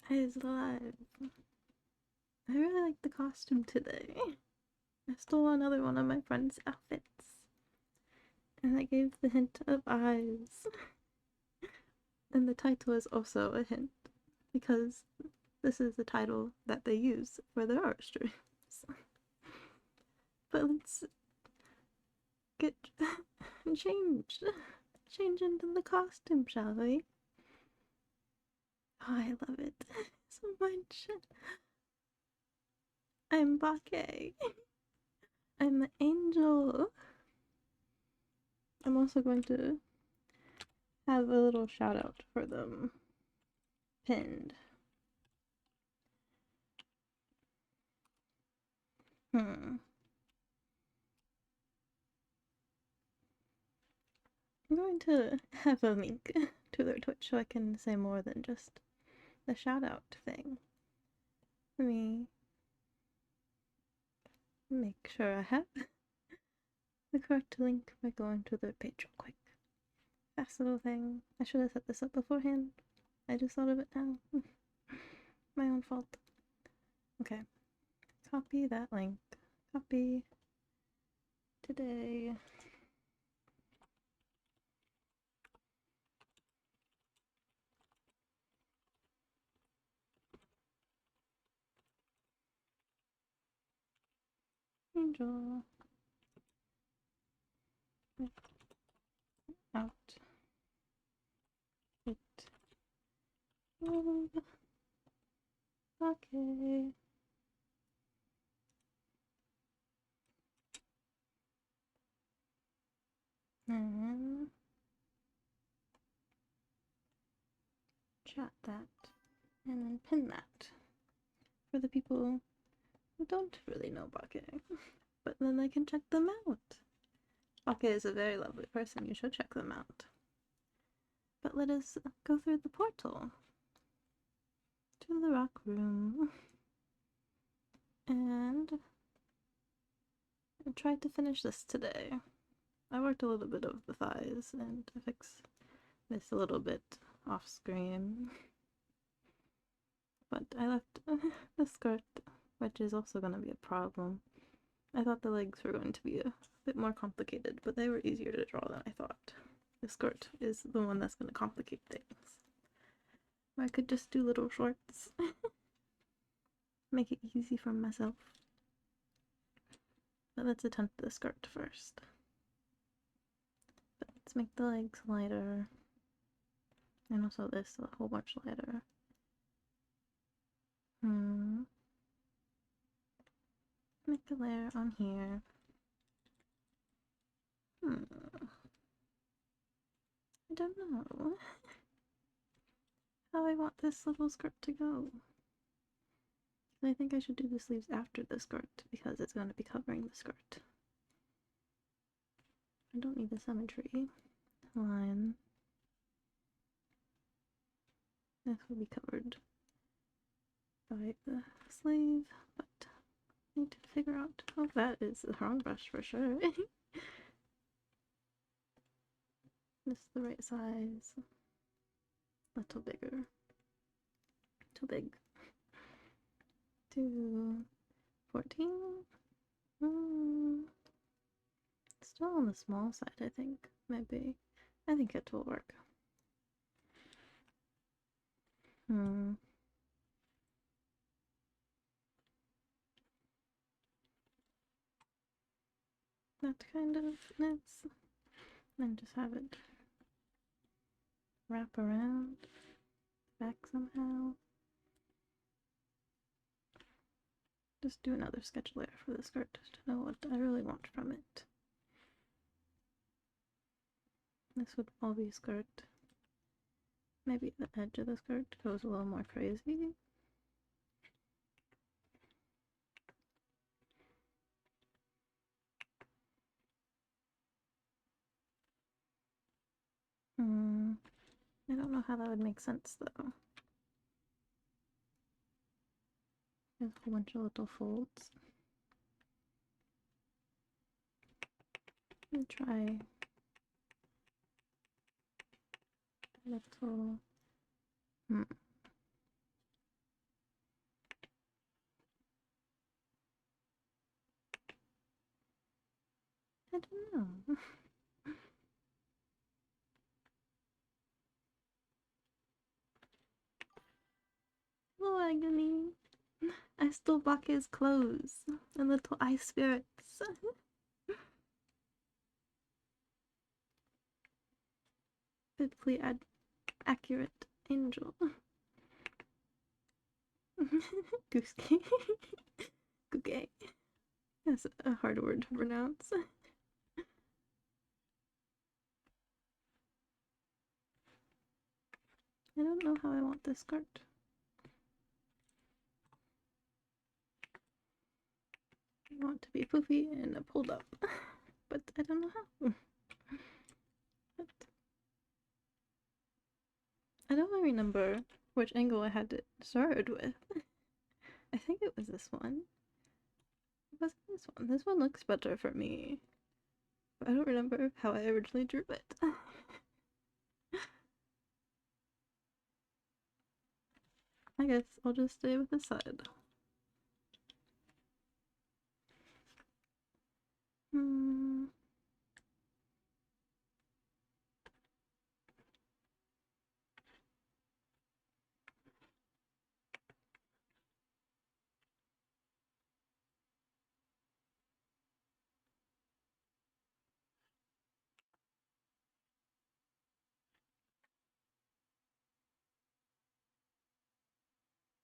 Is alive. I really like the costume today. I stole another one of my friend's outfits. And I gave the hint of eyes. And the title is also a hint, because this is the title that they use for their art streams. But let's get changed. Change into the costume, shall we? Oh, I love it so much. I'm Bake. I'm the angel. I'm also going to have a little shout out for them pinned. I'm going to have a link to their Twitch so I can say more than just the shout out thing. Let me make sure I have the correct link by going to their page real quick. Fast little thing. I should have set this up beforehand. I just thought of it now. My own fault. Okay. Copy that link. Copy today. Angel. Out. It. Okay. And chat that. And then pin that. For the people who don't really know Bake. But then they can check them out. Bake is a very lovely person. You should check them out. But let us go through the portal to the rock room. And I tried to finish this today. I worked a little bit of the thighs and I fixed this a little bit off screen. But I left the skirt, which is also going to be a problem. I thought the legs were going to be a bit more complicated, but they were easier to draw than I thought. The skirt is the one that's going to complicate things. Or I could just do little shorts. Make it easy for myself. But let's attempt the skirt first. But let's make the legs lighter. And also this a whole bunch lighter. Make a layer on here. I don't know how I want this little skirt to go. I think I should do the sleeves after the skirt because it's going to be covering the skirt. I don't need the symmetry line. This will be covered by the sleeve, but I need to figure out. Oh, that is the wrong brush for sure. This is the right size. Little bigger. Too big. To 14. Still on the small side, I think. Maybe. I think it will work. That kind of knits. And just have it wrap around the back somehow. Just do another sketch layer for the skirt to know what I really want from it. This would all be skirt. Maybe the edge of the skirt goes a little more crazy. I don't know how that would make sense though. There's a whole bunch of little folds. Let me try little don't know. Hello, Agony. I stole Bake's clothes and little ice spirits. Biblically accurate angel. Goose. Googe. That's a hard word to pronounce. I don't know how I want this skirt. I want to be poofy and pulled up, but I don't know how. But I don't remember which angle I had it started with. I think it was this one. It wasn't this one. This one looks better for me. But I don't remember how I originally drew it. I guess I'll just stay with this side.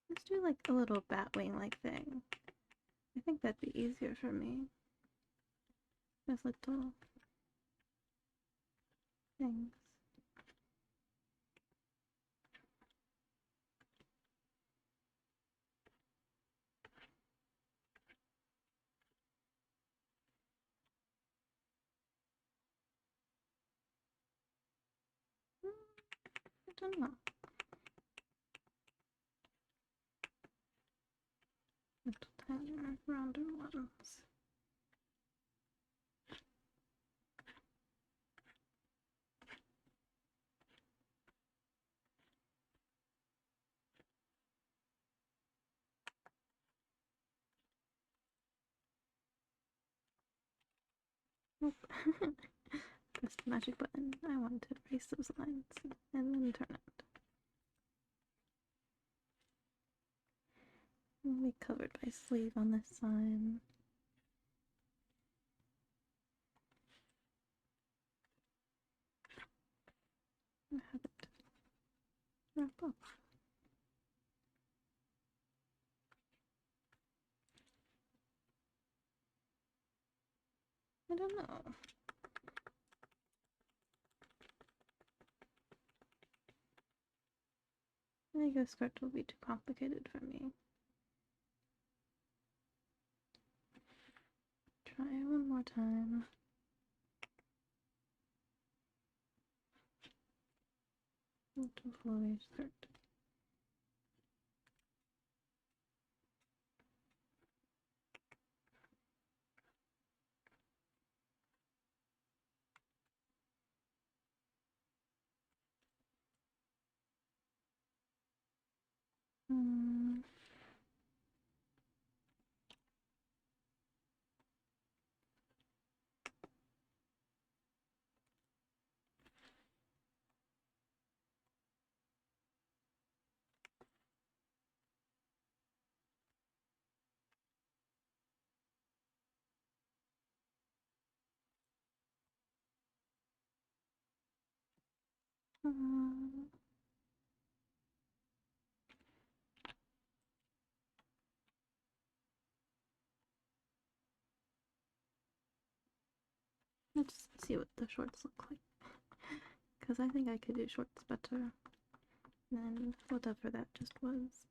Let's do like a little batwing-like thing. I think that'd be easier for me. Just little things. I don't know. Little tinier, rounder ones. Nope. Press the magic button. I want to erase those lines and then turn it. It'll be covered by sleeve on this side. I have it wrap up. I don't know. I think a skirt will be too complicated for me. Try one more time. Little flowy skirt. Let's see what the shorts look like. Because I think I could do shorts better than whatever that just was.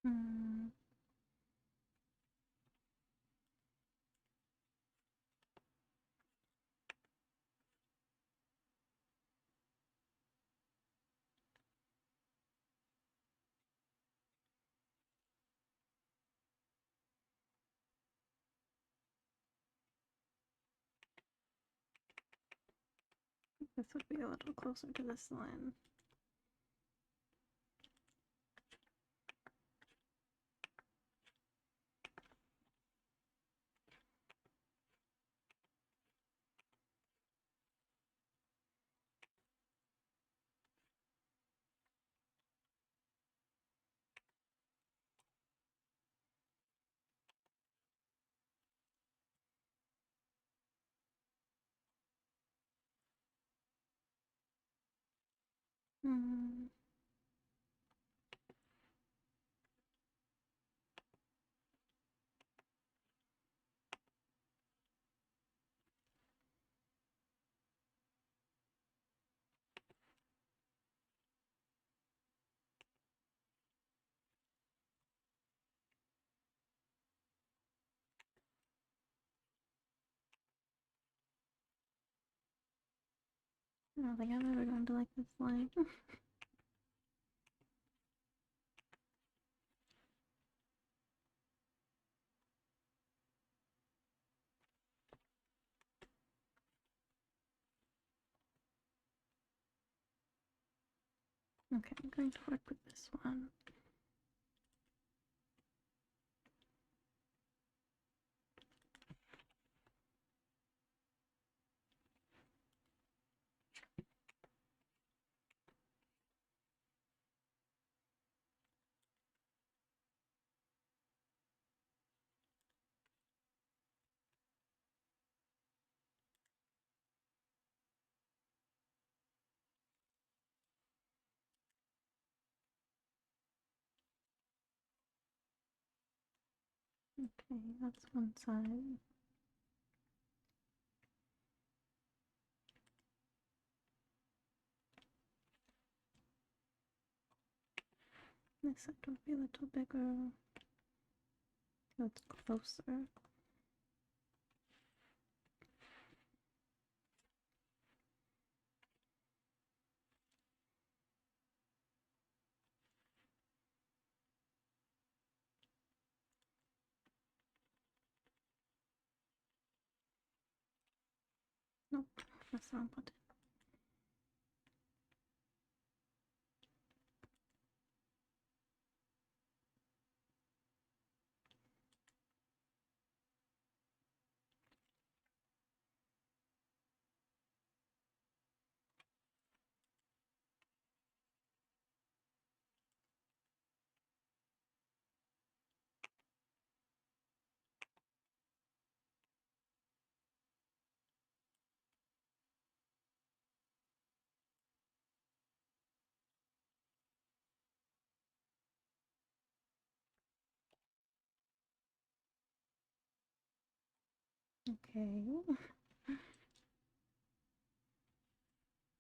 Hmm. This would be a little closer to this line. Hmm. I don't think I'm ever going to like this line. Okay, I'm going to work with this one. Okay, that's one side. This side will be a little bigger, so it's closer. Nope, that's the wrong button. Okay.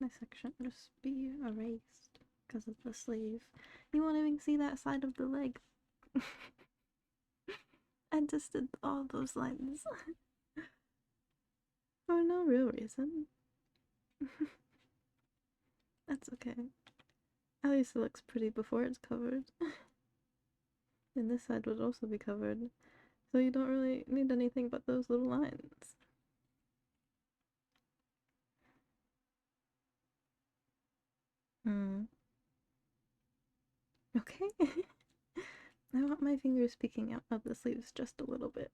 My section will just be erased because of the sleeve. You won't even see that side of the leg. I just did all those lines for no real reason. That's okay. At least it looks pretty before it's covered. And this side would also be covered, so you don't really need anything but those little lines. Okay. I want my fingers peeking out of the sleeves just a little bit.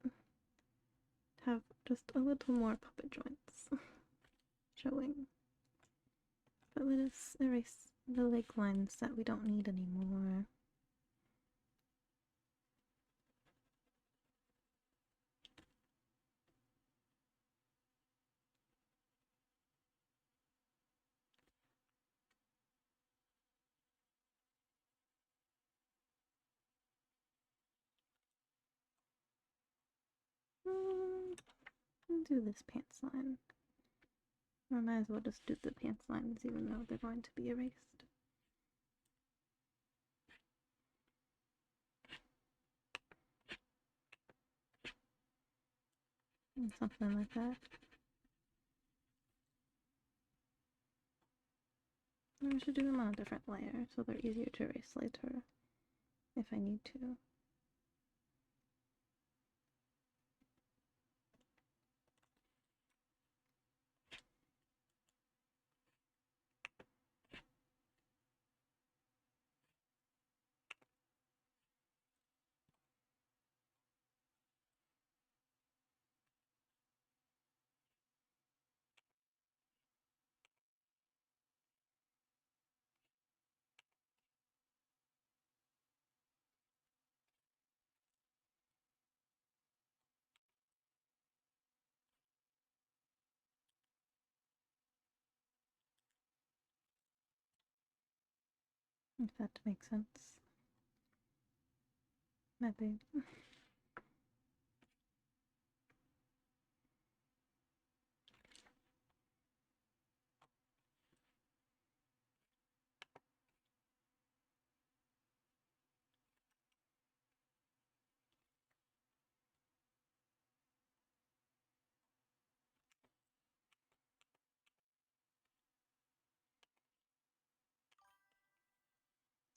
Have just a little more puppet joints showing. But let us erase the leg lines that we don't need anymore. I'll do this pants line. I might as well just do the pants lines even though they're going to be erased. Something like that. I should do them on a different layer so they're easier to erase later if I need to. If that makes sense. Maybe.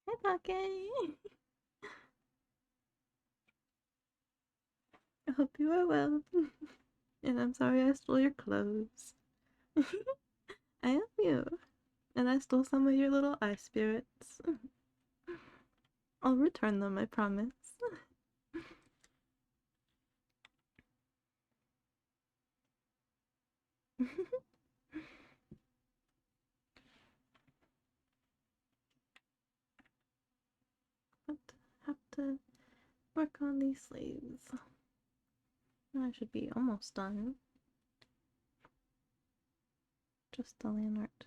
Hi, Pocky! I hope you are well. And I'm sorry I stole your clothes. I am you. And I stole some of your little eye spirits. I'll return them, I promise. But have to work on these sleeves. I should be almost done. Just the land art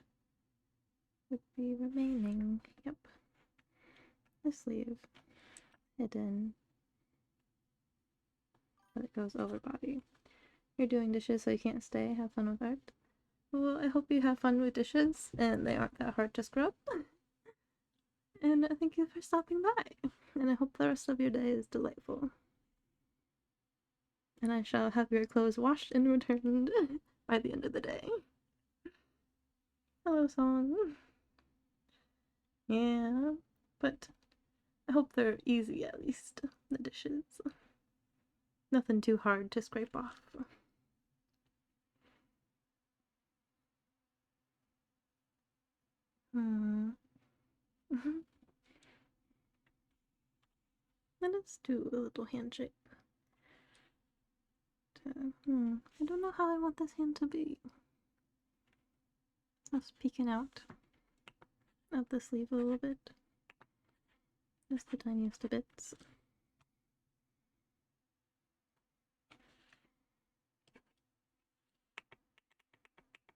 would be remaining. Yep. This sleeve hidden, but it goes over body. You're doing dishes so you can't stay. Have fun with art. Well, I hope you have fun with dishes and they aren't that hard to scrub. And thank you for stopping by. And I hope the rest of your day is delightful. And I shall have your clothes washed and returned by the end of the day. Hello, Song. Yeah, but I hope they're easy at least, the dishes. Nothing too hard to scrape off. Let us do a little handshake. I don't know how I want this hand to be. Just peeking out of the sleeve a little bit. Just the tiniest of bits.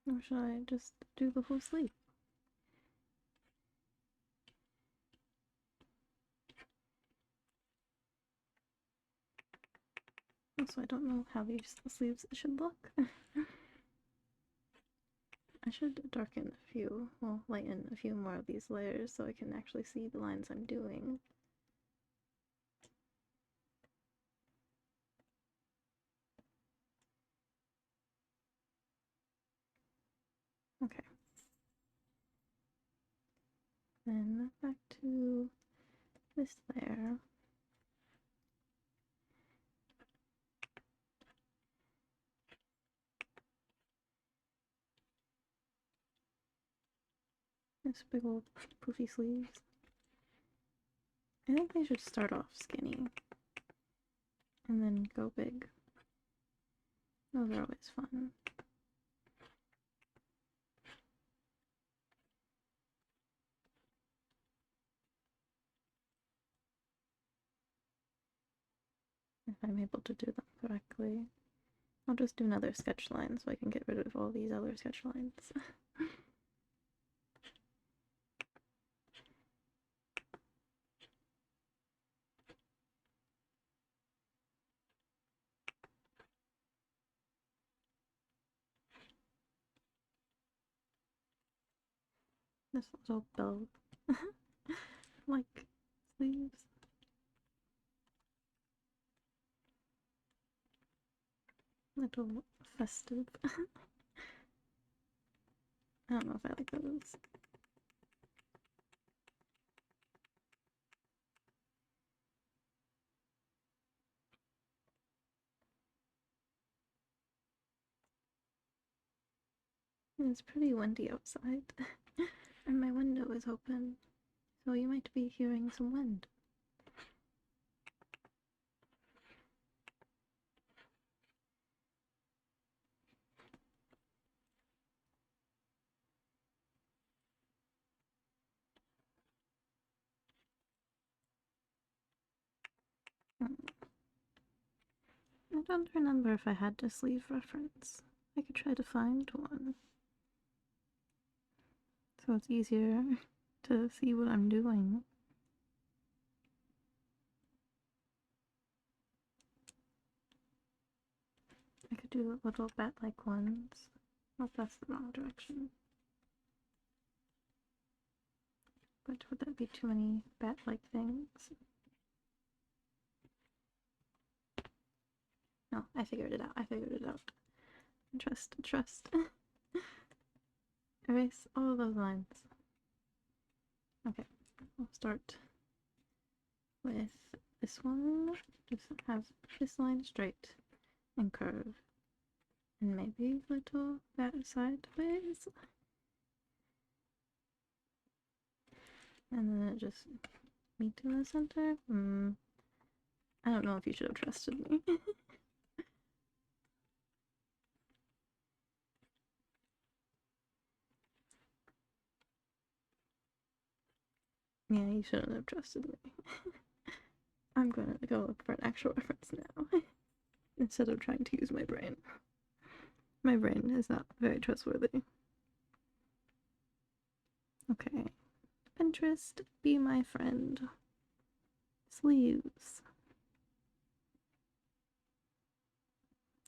Or should I just do the whole sleeve? Also, I don't know how these sleeves should look. I should darken a few, well, lighten a few more of these layers so I can actually see the lines I'm doing. Okay. Then back to this layer. This big old poofy sleeves. I think they should start off skinny and then go big. Those are always fun. If I'm able to do them correctly. I'll just do another sketch line so I can get rid of all these other sketch lines. This little bell like sleeves. little festive. I don't know if I like those. It's pretty windy outside, and my window is open, so you might be hearing some wind. I don't remember if I had a sleeve reference. I could try to find one, so it's easier to see what I'm doing. I could do little bat-like ones. Oh, that's the wrong direction. But would that be too many bat-like things? No, I figured it out. I figured it out. Trust, trust. Erase all of those lines. Okay, we'll start with this one. Just have this line straight and curve. And maybe little bat sideways. And then it just meet in the center. I don't know if you should have trusted me. Yeah, you shouldn't have trusted me. I'm gonna go look for an actual reference now, instead of trying to use my brain. My brain is not very trustworthy. Okay. Pinterest, be my friend. Sleeves.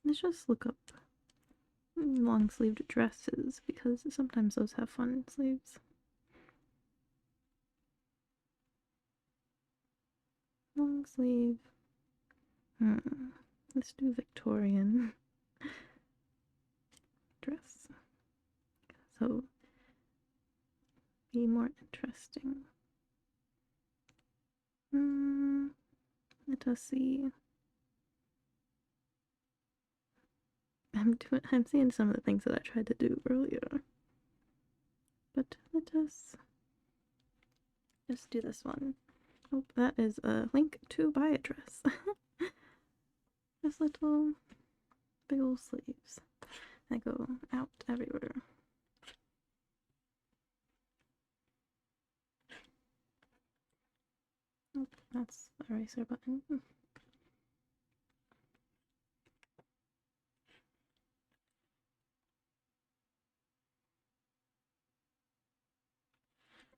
Let's just look up long-sleeved dresses, because sometimes those have fun sleeves. Long sleeve. Let's do Victorian dress. So, be more interesting. Let us see. I'm seeing some of the things that I tried to do earlier. But let us just do this one. Oh, that is a link to buy a dress. Just little big old sleeves that go out everywhere. Oh, that's the eraser button.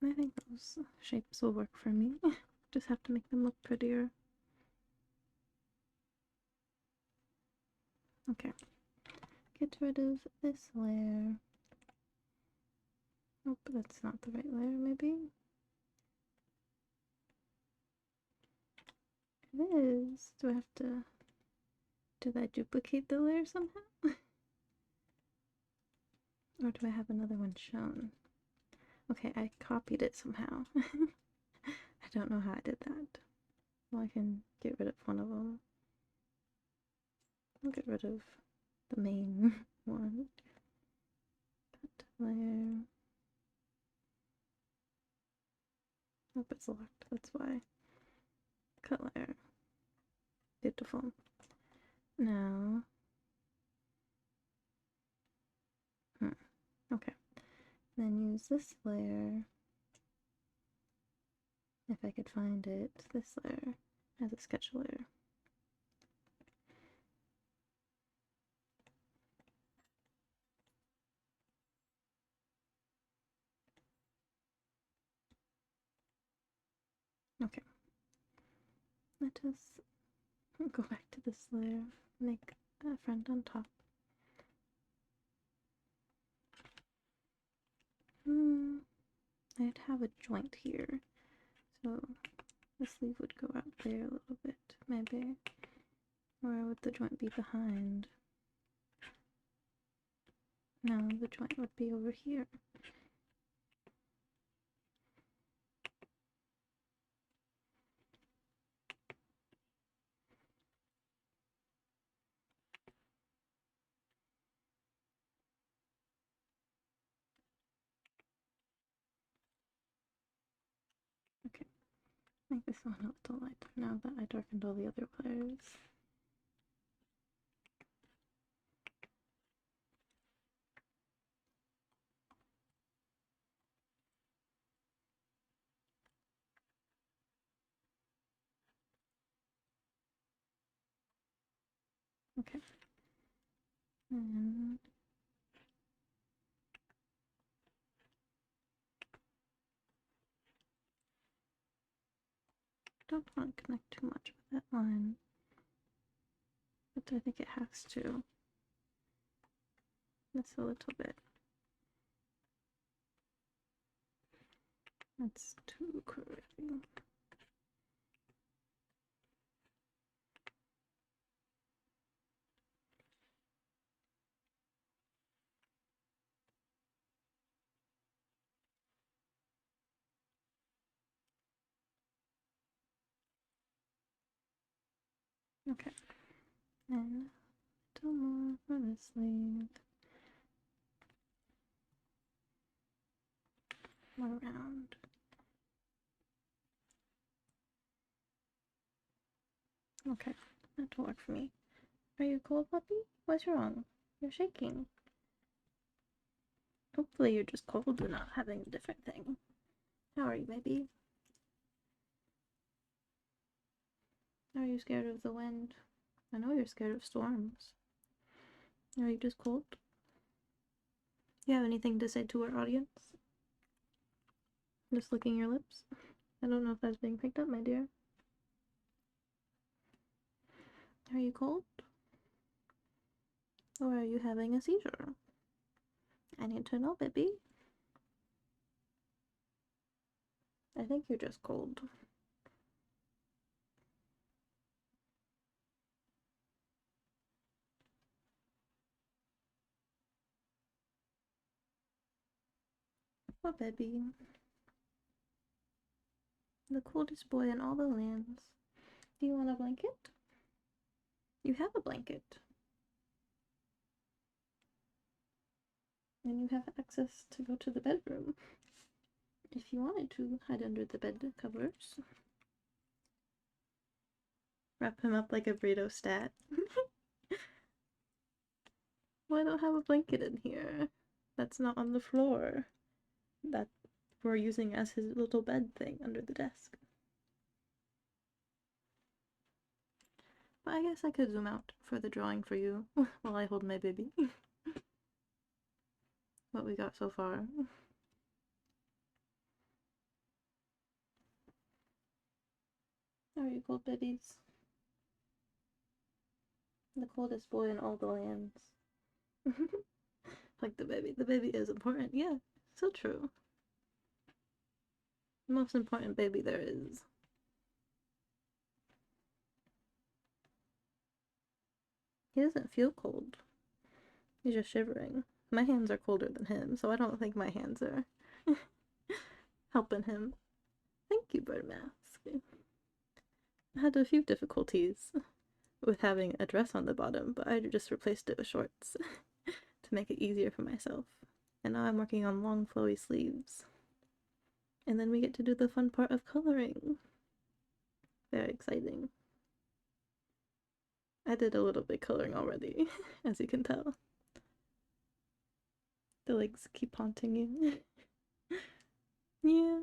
I think those shapes will work for me. Just have to make them look prettier. Okay. Get rid of this layer. Nope, that's not the right layer, maybe? It is. Do I have to... Did I duplicate the layer somehow? Or do I have another one shown? Okay, I copied it somehow. I don't know how I did that. Well, I can get rid of one of them. I'll get rid of the main one. Cut layer. Nope, it's locked. That's why. Cut layer. Beautiful. Now. Okay. Then use this layer. If I could find it, this layer as a sketch layer. Okay. Let us go back to this layer, make a friend on top. I'd have a joint here, so the sleeve would go out there a little bit, maybe. Or would the joint be behind? No, the joint would be over here. Okay, make this one a little lighter now that I darkened all the other wires. Okay. And don't want to connect too much with that line, but I think it has to. Just a little bit. That's too curvy. Okay, and a little more for the sleeve. More round. Okay, that'll work for me. Are you cold, puppy? What's wrong? You're shaking. Hopefully you're just cold and not having a different thing. How are you, baby? Are you scared of the wind? I know you're scared of storms. Are you just cold? You have anything to say to our audience? Just licking your lips? I don't know if that's being picked up, my dear. Are you cold? Or are you having a seizure? I need to know, baby. I think you're just cold. Oh, baby. The coldest boy in all the lands. Do you want a blanket? You have a blanket. And you have access to go to the bedroom. If you wanted to hide under the bed covers. Wrap him up like a burrito stat. Well, I don't have a blanket in here. That's not on the floor. That we're using as his little bed thing under the desk. But I guess I could zoom out for the drawing for you while I hold my baby. What we got so far. How are you cold, babies? The coldest boy in all the lands. Like the baby. The baby is important. Yeah, so true. The most important baby there is. He doesn't feel cold. He's just shivering. My hands are colder than him, so I don't think my hands are helping him. Thank you, Bird Mask. I had a few difficulties with having a dress on the bottom, but I just replaced it with shorts to make it easier for myself. And now I'm working on long flowy sleeves. And then we get to do the fun part of coloring. Very exciting. I did a little bit coloring already, as you can tell. The legs keep haunting you. Yeah.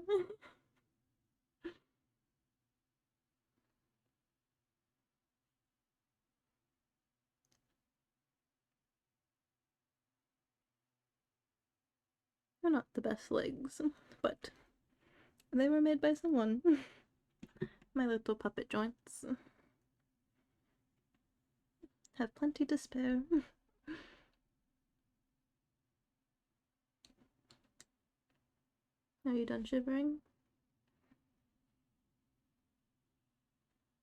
They're not the best legs, but they were made by someone. My little puppet joints have plenty to spare. Are you done shivering?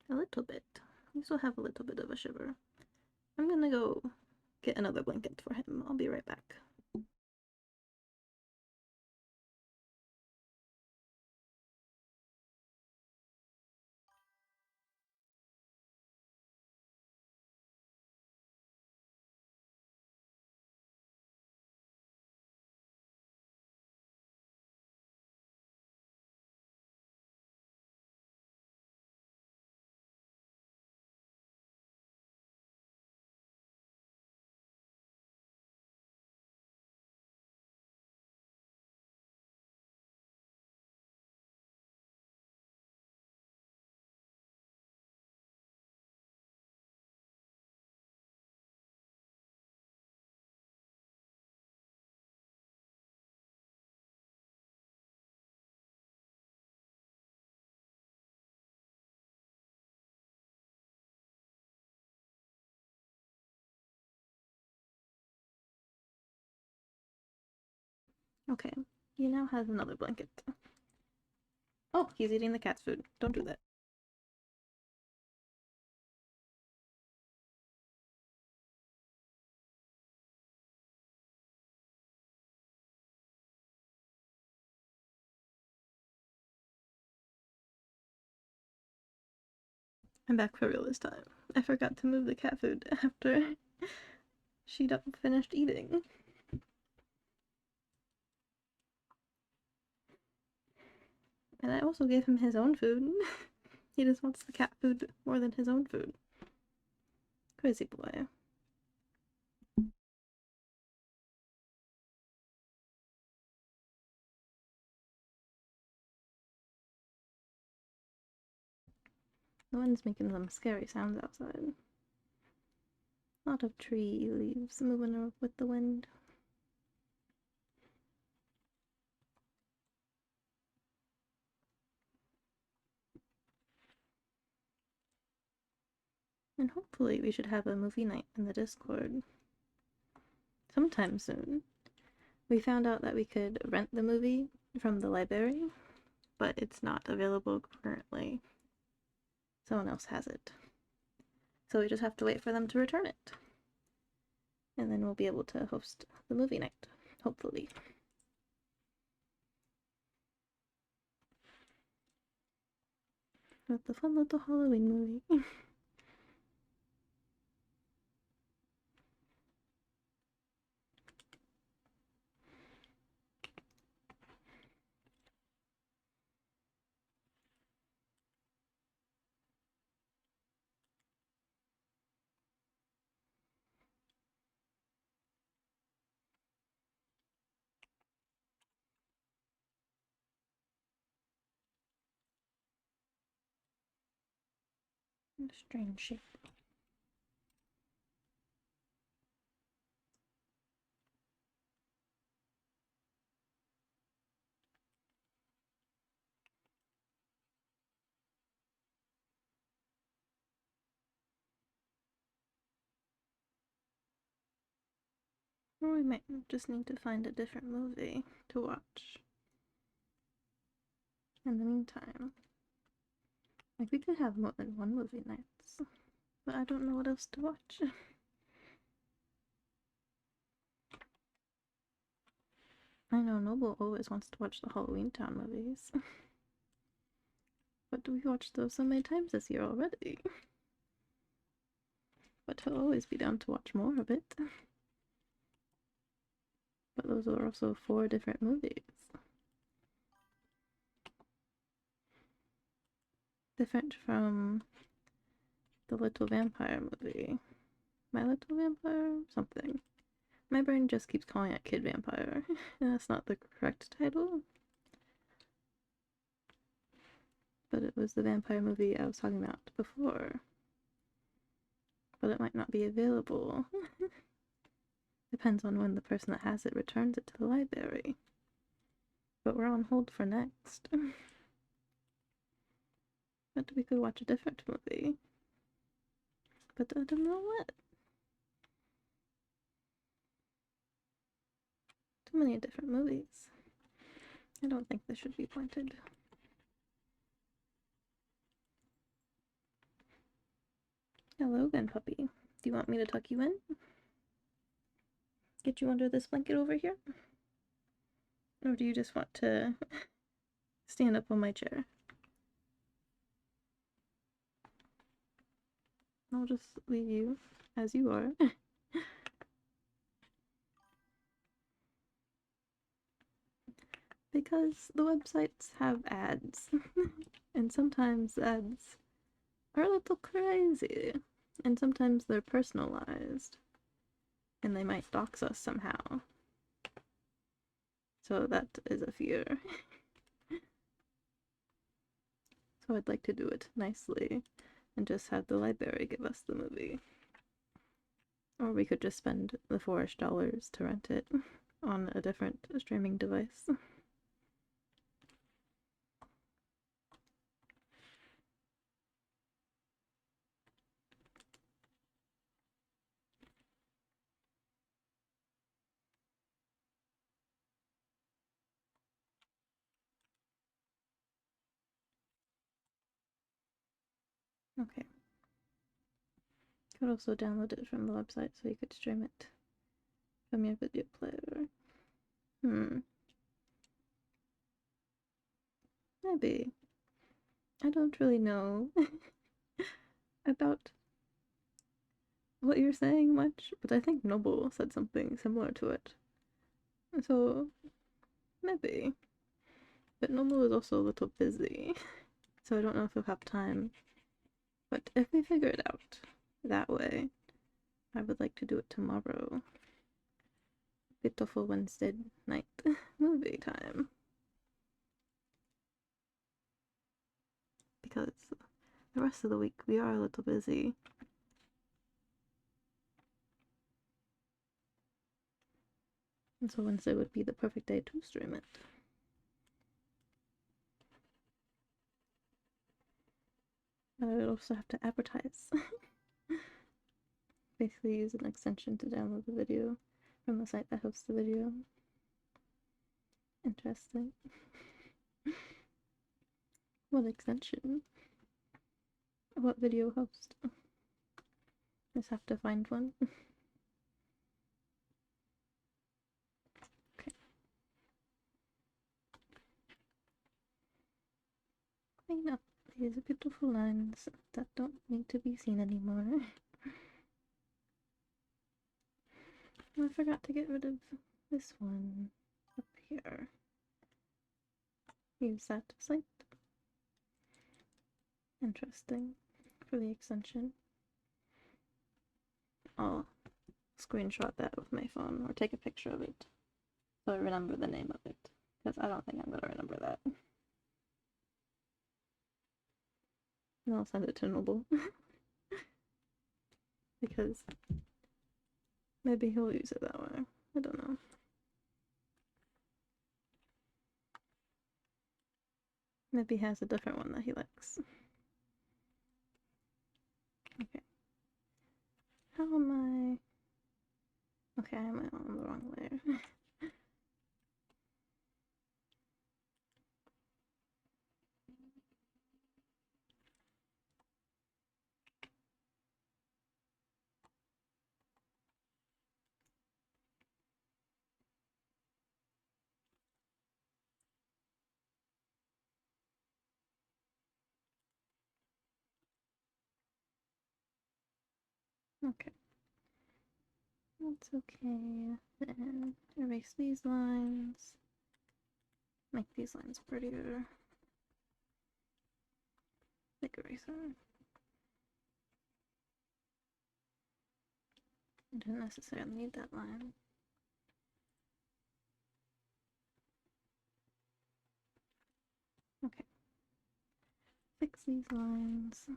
A little bit. You still have a little bit of a shiver. I'm gonna go get another blanket for him. I'll be right back. Okay, he now has another blanket. Oh, he's eating the cat's food. Don't do that. I'm back for real this time. I forgot to move the cat food after she finished eating. And I also gave him his own food. He just wants the cat food more than his own food. Crazy boy. The wind's making some scary sounds outside. A lot of tree leaves moving with the wind. And hopefully we should have a movie night in the Discord sometime soon. We found out that we could rent the movie from the library, but it's not available currently. Someone else has it. So we just have to wait for them to return it. And then we'll be able to host the movie night, hopefully. With the fun little Halloween movie. Strange shape. Or we might just need to find a different movie to watch. In the meantime, like we could have more than one movie nights, but I don't know what else to watch. I know Noble always wants to watch the Halloween Town movies. But we watched those so many times this year already. But he'll always be down to watch more of it. But those are also 4 different movies. Different from the Little Vampire movie. My Little Vampire? Something. My brain just keeps calling it Kid Vampire. And that's not the correct title. But it was the vampire movie I was talking about before. But it might not be available. Depends on when the person that has it returns it to the library. But we're on hold for next. But we could watch a different movie. But I don't know what. Too many different movies. I don't think this should be pointed. Hello again, puppy. Do you want me to tuck you in? Get you under this blanket over here? Or do you just want to stand up on my chair? I'll just leave you as you are. Because the websites have ads. And sometimes ads are a little crazy. And sometimes they're personalized. And they might dox us somehow. So that is a fear. So I'd like to do it nicely and just have the library give us the movie. Or we could just spend the $4-ish to rent it on a different streaming device. Okay. You could also download it from the website so you could stream it from your video player. Maybe. I don't really know about what you're saying much, but I think Noble said something similar to it. So, maybe. But Noble is also a little busy, so I don't know if he'll have time. But if we figure it out that way, I would like to do it tomorrow. Beautiful Wednesday night movie time. Because the rest of the week we are a little busy. And so Wednesday would be the perfect day to stream it. But I would also have to advertise. Basically use an extension to download the video from the site that hosts the video. Interesting. What extension? What video host? Just have to find one. Okay. Clean up these beautiful lines that don't need to be seen anymore. I forgot to get rid of this one up here. Use that site. Interesting. For the extension. I'll screenshot that with my phone or take a picture of it so I remember the name of it, because I don't think I'm gonna remember that. And I'll send it to Noble because maybe he'll use it that way. I don't know. Maybe he has a different one that he likes. Okay. How am I? Okay, I'm on the wrong layer. Okay. That's okay. Then erase these lines. Make these lines prettier. Big eraser. I don't necessarily need that line. Okay. Fix these lines.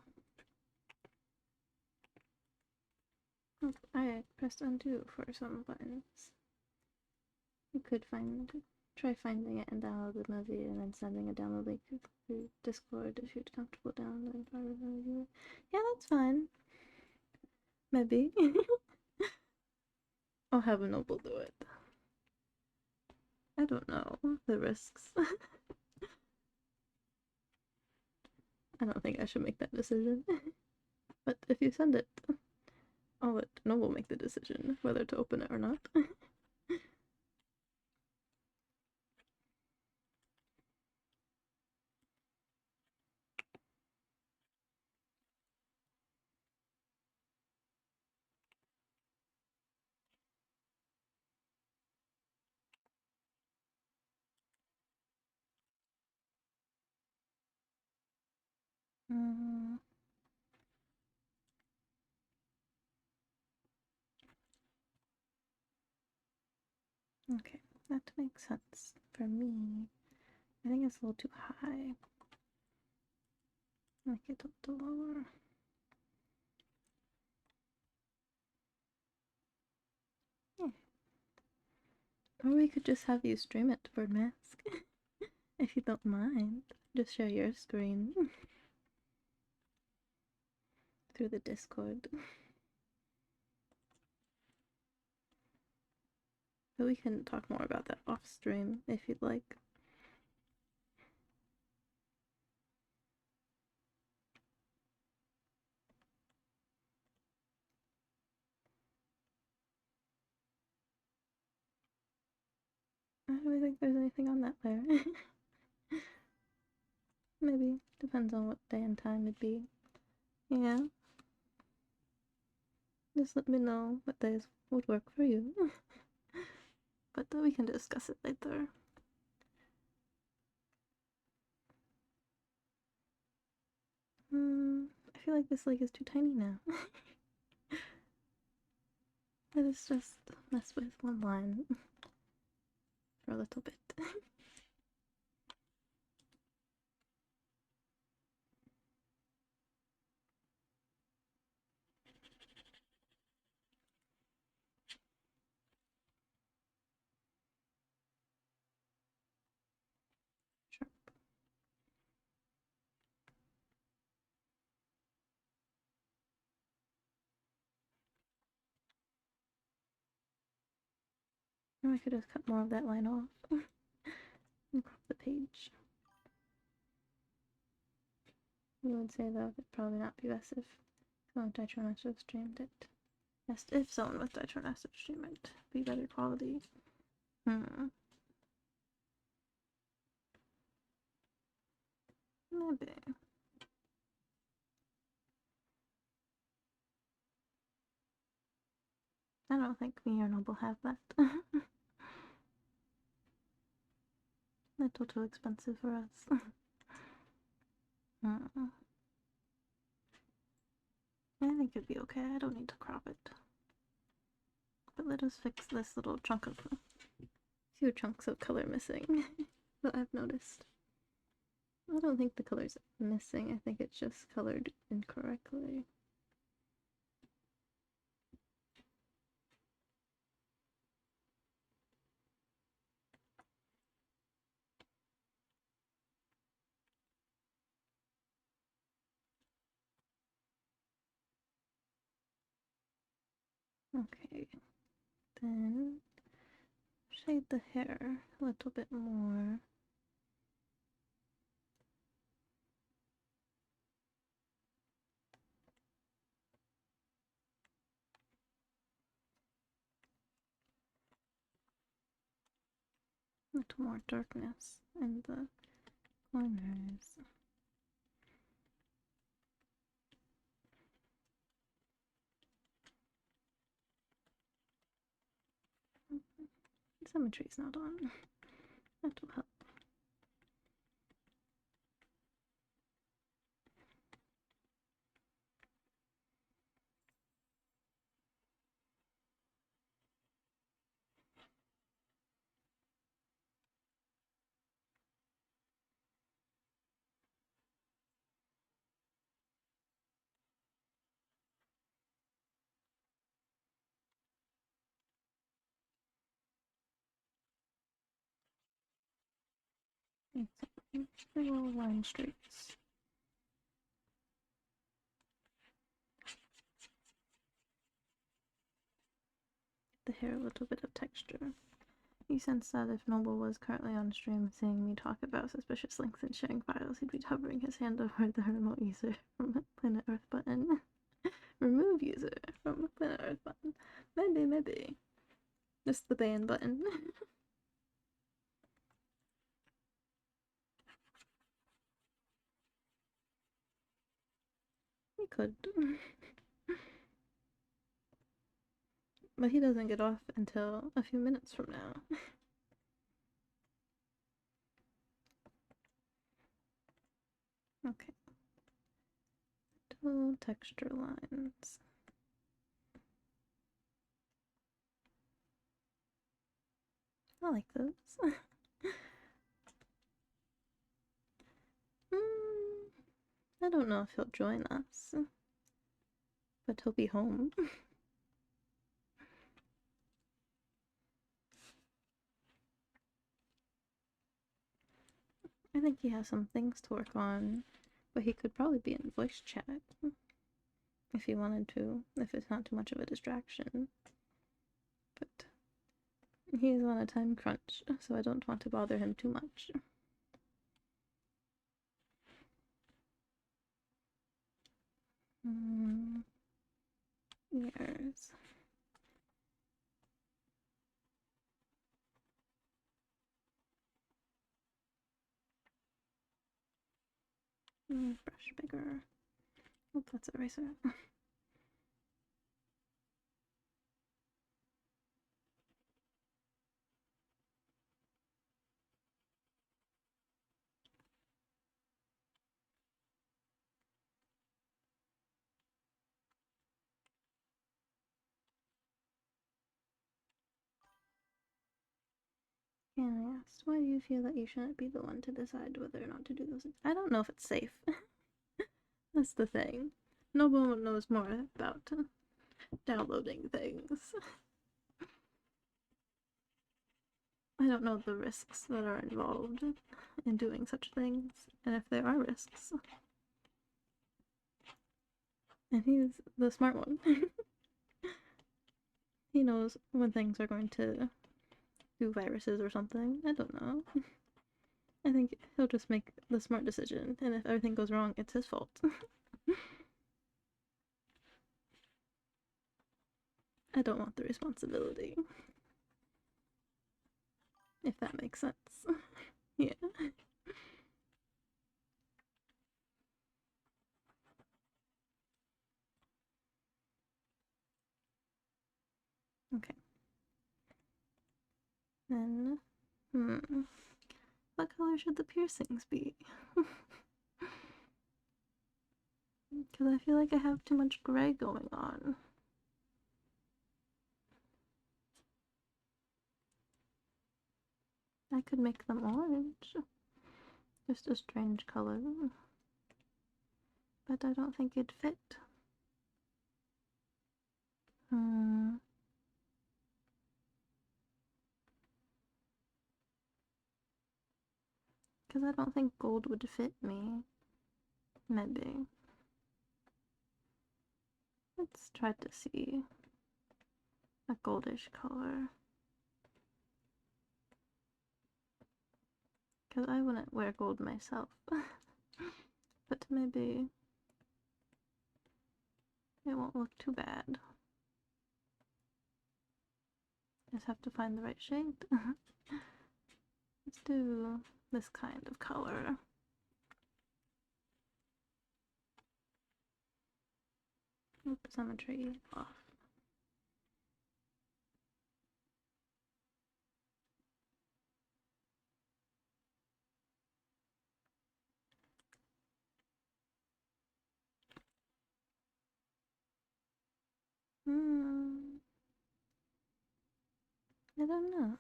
Oh, I pressed undo for some buttons. You could try finding it and download the movie and then sending a download link through Discord if you're comfortable downloading part of the review. Yeah, that's fine. Maybe. I'll have a Noble do it. I don't know the risks. I don't think I should make that decision. But if you send it, I'll let Noble make the decision whether to open it or not. Okay, that makes sense for me. I think it's a little too high. Make it a little lower. Yeah. Or we could just have you stream it for Mask. If you don't mind. Just share your screen through the Discord. But we can talk more about that off stream if you'd like. I don't really think there's anything on that layer. Maybe. Depends on what day and time it'd be. Yeah. Just let me know what days would work for you. But we can discuss it later. I feel like this lake is too tiny now. Let's just mess with one line for a little bit. Sure. Or I could just cut more of that line off and crop the page. You would say though it'd probably not be best if someone with Ditronasso streamed it. Yes, if someone with Ditronasso streamed it, be better quality. Maybe. I don't think me or Noble have that. Little too expensive for us. I think it'd be okay. I don't need to crop it. But let us fix this little chunk of few chunks of color missing that I've noticed. I don't think the color's missing. I think it's just colored incorrectly. Okay, then shade the hair a little bit more. A little more darkness in the corners. Symmetry's not on. That will help. Little line streaks. The hair a little bit of texture. You sense that if Noble was currently on stream seeing me talk about suspicious links and sharing files, he'd be hovering his hand over the remote user from Planet Earth button. Remove user from Planet Earth button. Maybe. Just the ban button. He could. But he doesn't get off until a few minutes from now. Okay. Little texture lines. I like those. I don't know if he'll join us, but he'll be home. I think he has some things to work on, but he could probably be in voice chat if he wanted to, if it's not too much of a distraction. But he's on a time crunch, so I don't want to bother him too much. Ears. Brush bigger. Oh, that's eraser. And I asked, why do you feel that you shouldn't be the one to decide whether or not to do those things? I don't know if it's safe. That's the thing. No one knows more about downloading things. I don't know the risks that are involved in doing such things, and if there are risks. And he's the smart one. He knows when things are going to do viruses or something. I don't know. I think he'll just make the smart decision, and if everything goes wrong, it's his fault. I don't want the responsibility. If that makes sense. Yeah. Okay. Then, what color should the piercings be? Because I feel like I have too much gray going on. I could make them orange. Just a strange color. But I don't think it'd fit. Because I don't think gold would fit me. Maybe. Let's try to see a goldish color. Because I wouldn't wear gold myself. But maybe it won't look too bad. Just have to find the right shade. Let's do this kind of color. Oops, symmetry off. I don't know.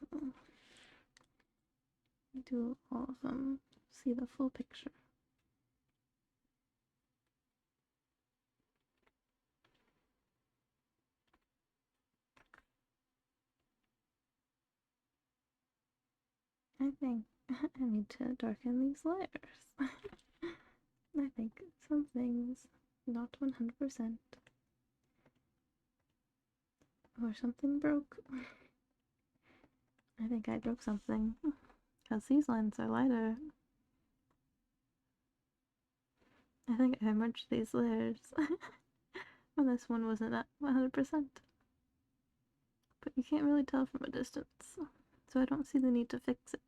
Do all of them. See the full picture. I think I need to darken these layers. I think some things not 100%. Or something broke. I think I broke something. Because these lines are lighter. I think I merged these layers. When this one wasn't at 100%. But you can't really tell from a distance. So I don't see the need to fix it.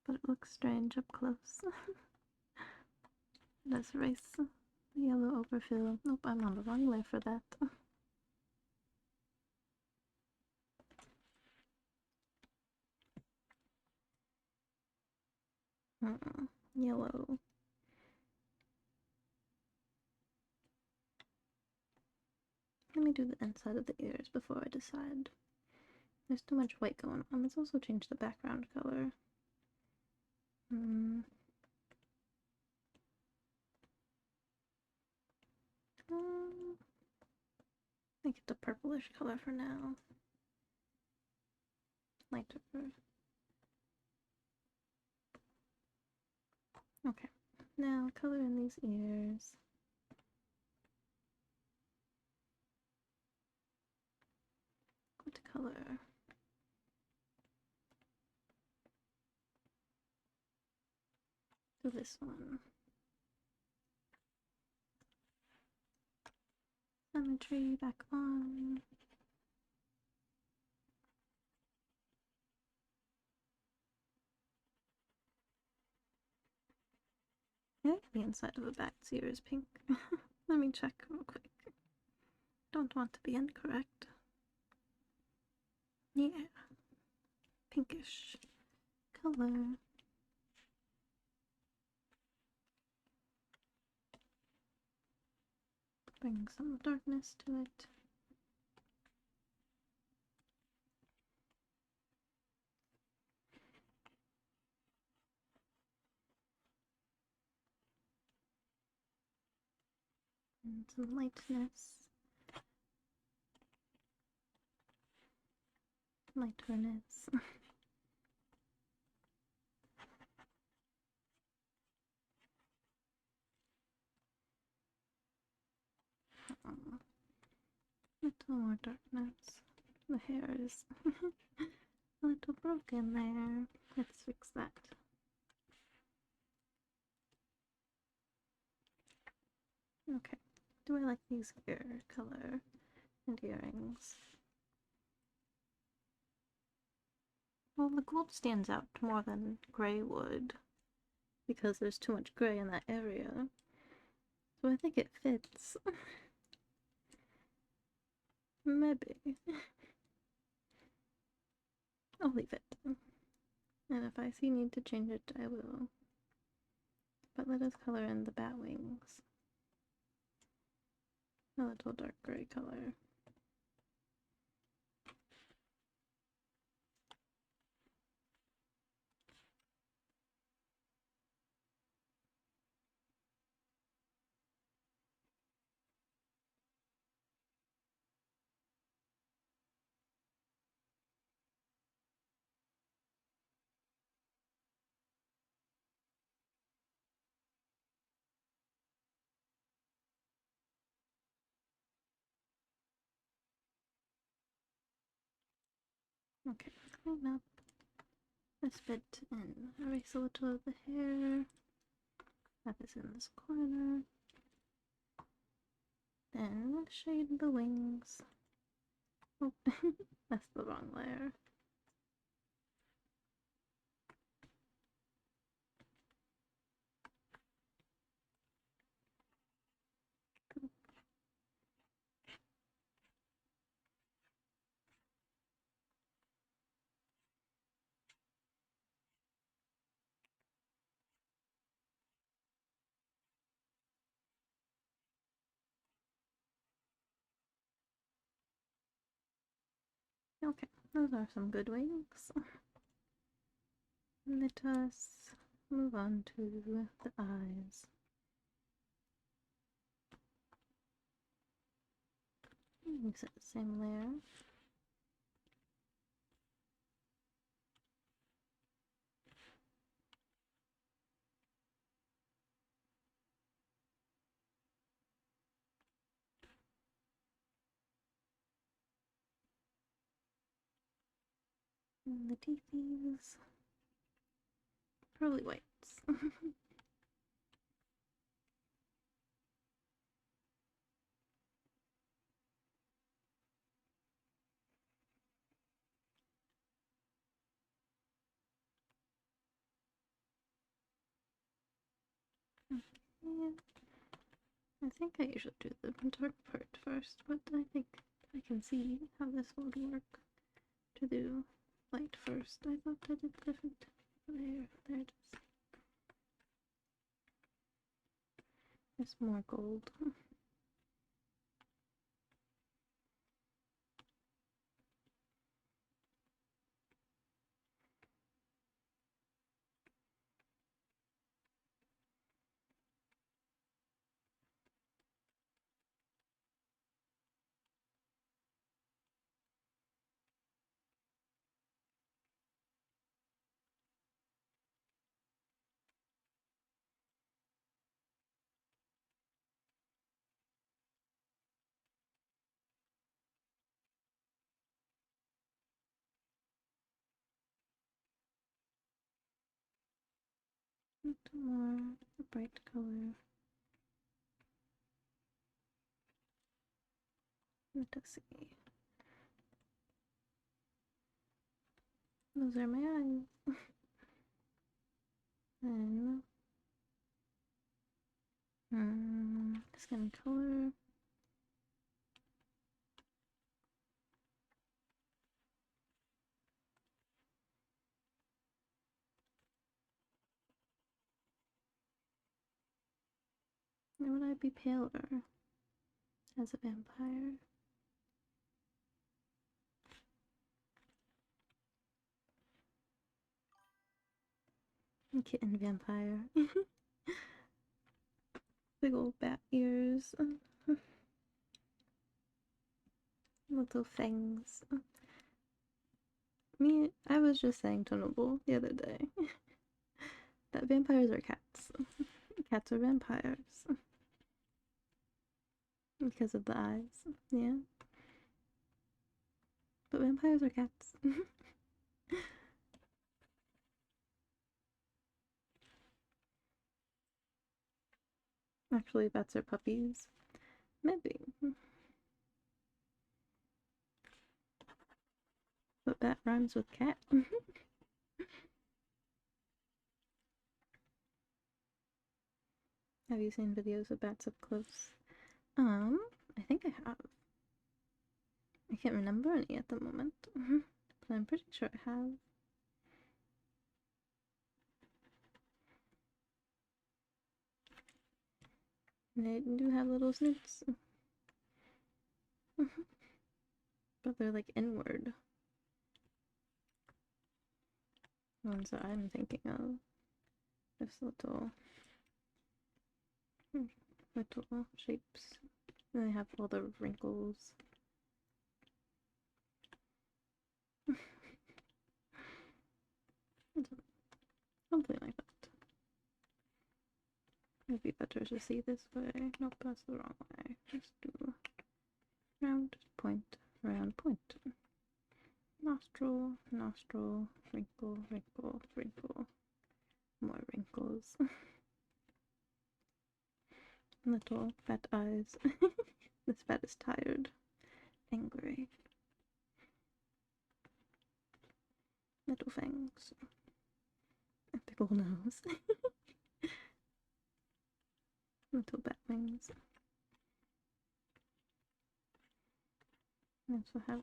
But it looks strange up close. Let's erase the yellow overfill. Nope, I'm on the wrong layer for that. Yellow. Let me do the inside of the ears before I decide. There's too much white going on. Let's also change the background color. Make it a purplish color for now. Lighter. Okay, now color in these ears. What color? Do this one. Symmetry back on. I think the inside of a bat's ear is pink. Let me check real quick. Don't want to be incorrect. Yeah. Pinkish color. Bring some darkness to it. And some lightness. Lightness. A little more darkness. The hair is a little broken there. Let's fix that. Okay. Do I like these hair color and earrings? Well, the gold stands out more than gray would because there's too much gray in that area. So I think it fits. Maybe. I'll leave it. And if I see need to change it, I will. But let us color in the bat wings. A little dark gray color. Okay, clean up this bit and erase a little of the hair. That is in this corner. Then shade the wings. Oh, that's the wrong layer. Okay, those are some good wings. Let us move on to the eyes. Use the same layer. And the teethies. Pearly whites. Okay. I think I usually do the dark part first, but I think I can see how this would work to do light first. I thought I did different. There it is. There's more gold. A little more a bright color. Let us see. Those are my eyes. And skin color. Why would I be paler as a vampire? Kitten vampire. Big old bat ears. Little fangs. I was just saying to Noble the other day that vampires are cats. Cats are vampires. Because of the eyes. Yeah. But vampires are cats. Actually, bats are puppies. Maybe. But bat rhymes with cat. Have you seen videos of bats up close? I think I have. I can't remember any at the moment, but I'm pretty sure I have. They do have little snoots. But they're like inward. The ones that I'm thinking of. Just little shapes. And they have all the wrinkles. Something like that. It'd be better to see this way. Nope, that's the wrong way. Just do round point, round point. Nostril, nostril, wrinkle, wrinkle, wrinkle. More wrinkles. Little fat eyes. This bat is tired. Angry. Little fangs. A big ol' nose. Little bat wings. I also have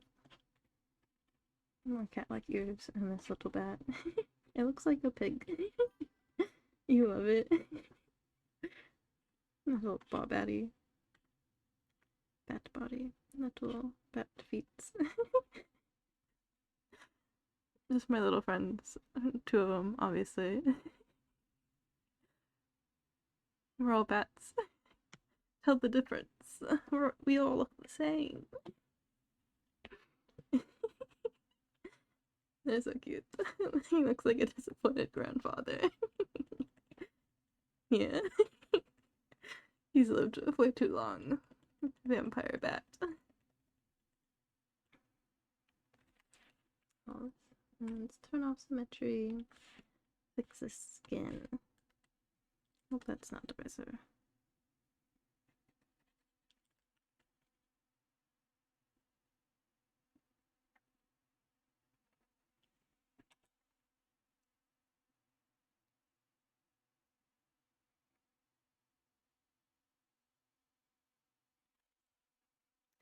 more cat-like ears and this little bat. It looks like a pig. You love it. Little batty. Bat body. Little bat feet. Just my little friends. 2 of them, obviously. We're all bats. Tell the difference. We all look the same. They're so cute. He looks like a disappointed grandfather. Yeah. He's lived way too long. Vampire bat. Let's turn off symmetry. Fix the skin. Hope that's not the razor.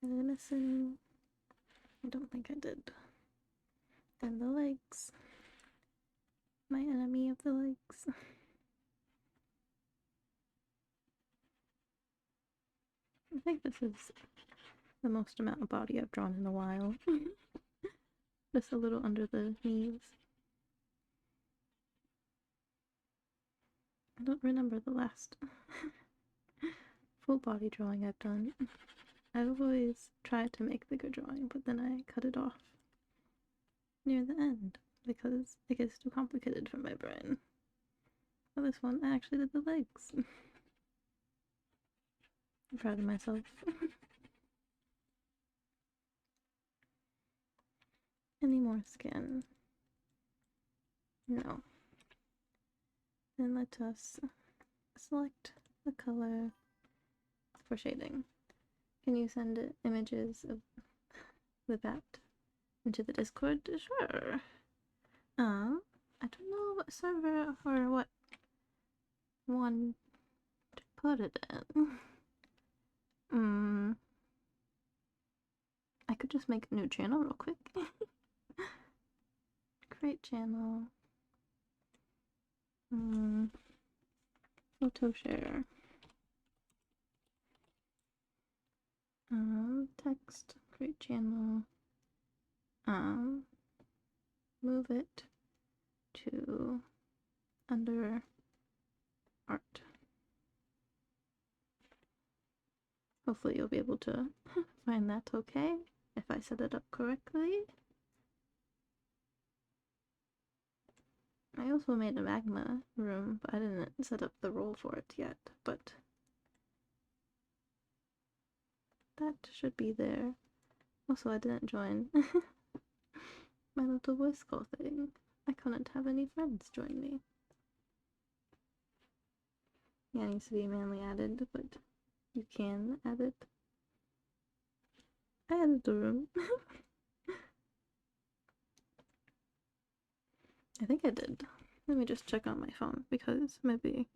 Did I miss any? I don't think I did. Then the legs. My enemy of the legs. I think this is the most amount of body I've drawn in a while. Just a little under the knees. I don't remember the last full body drawing I've done. I've always tried to make bigger drawing, but then I cut it off near the end because it gets too complicated for my brain. For this one, I actually did the legs. I'm proud of myself. Any more skin? No. Then let us select the color for shading. Can you send images of the bat into the Discord? Sure. I don't know what server or what one to put it in. I could just make a new channel real quick. Create channel. Photo share. Text. Create channel. Move it to under art. Hopefully you'll be able to find that okay if I set it up correctly. I also made a magma room, but I didn't set up the role for it yet, but that should be there. Also, I didn't join my little voice call thing. I couldn't have any friends join me. Yeah, it needs to be manually added, but you can add it. I added the room. I think I did. Let me just check on my phone, because maybe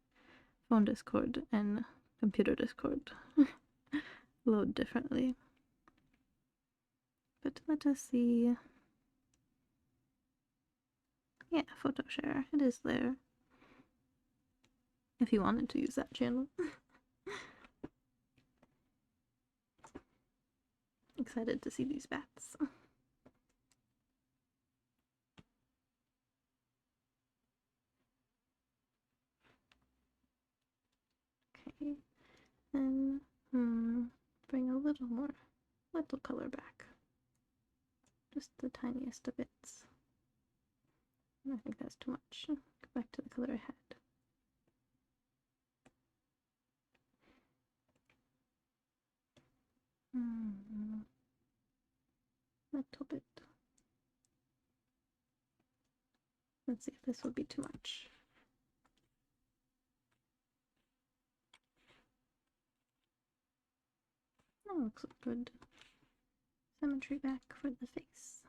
phone Discord and computer Discord load differently. But let us see. Yeah, photo share. It is there. If you wanted to use that channel. Excited to see these bats. Okay, and bring a little color back. Just the tiniest of bits. I think that's too much. Go back to the color I had. Little bit. Let's see if this will be too much. That looks good. Symmetry back for the face.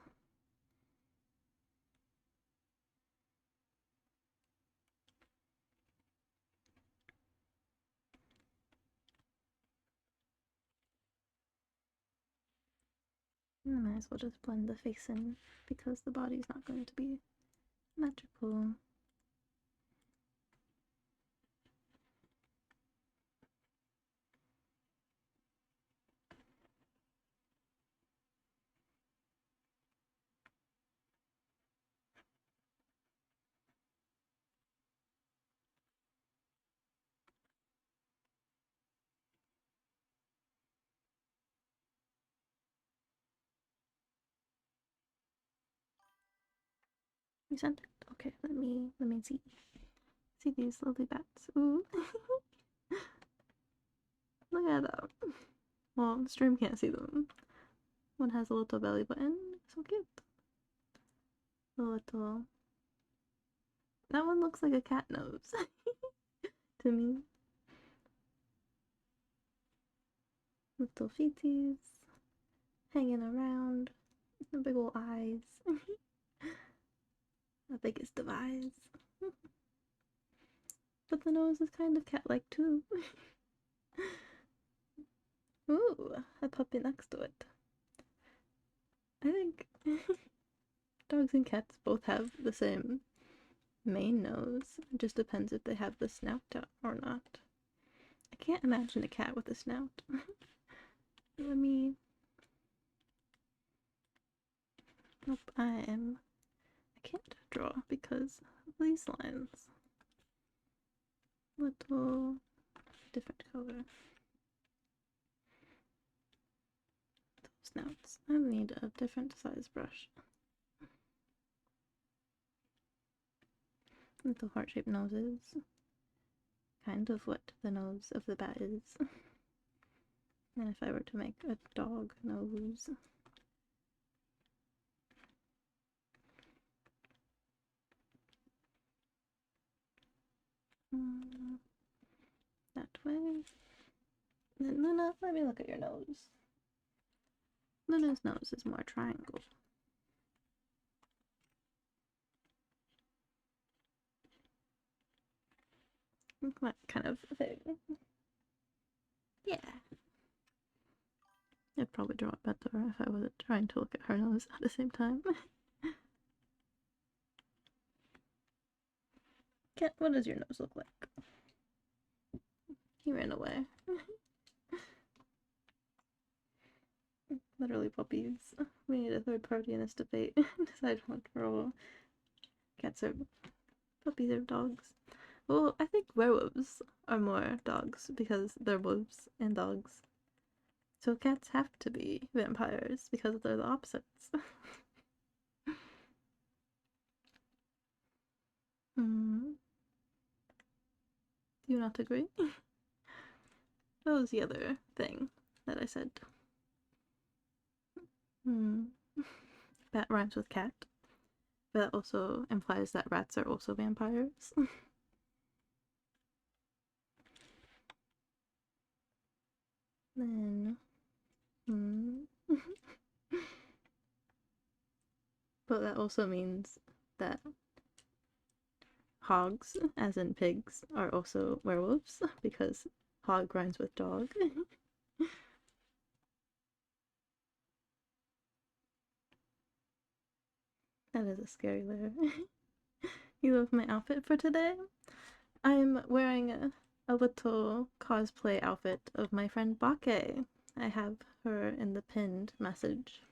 I might as well just blend the face in because the body's not going to be magical. You sent it? Okay, let me see. See these lovely bats. Ooh. Look at that. Well, the stream can't see them. One has a little belly button. So cute. A little. That one looks like a cat nose to me. Little feeties hanging around. The big old eyes. The biggest of eyes. But the nose is kind of cat-like too. Ooh, a puppy next to it. I think dogs and cats both have the same main nose. It just depends if they have the snout out or not. I can't imagine a cat with a snout. I can't draw because of these lines. Little different color. Snouts. I need a different size brush. Little heart-shaped noses. Kind of what the nose of the bat is. And if I were to make a dog nose. That way. Then Luna, let me look at your nose. Luna's nose is more triangle. That kind of thing. Yeah. I'd probably draw it better if I wasn't trying to look at her nose at the same time. Cat, what does your nose look like? He ran away. Literally puppies. We need a third party in this debate. Decide what role. Cats are puppies or dogs. Well, I think werewolves are more dogs because they're wolves and dogs. So cats have to be vampires because they're the opposites. Do you not agree? That was the other thing that I said. Bat rhymes with cat. But that also implies that rats are also vampires. Then, but that also means that hogs, as in pigs, are also werewolves because hog rhymes with dog. That is a scary layer. You love my outfit for today? I'm wearing a little cosplay outfit of my friend Bake. I have her in the pinned message.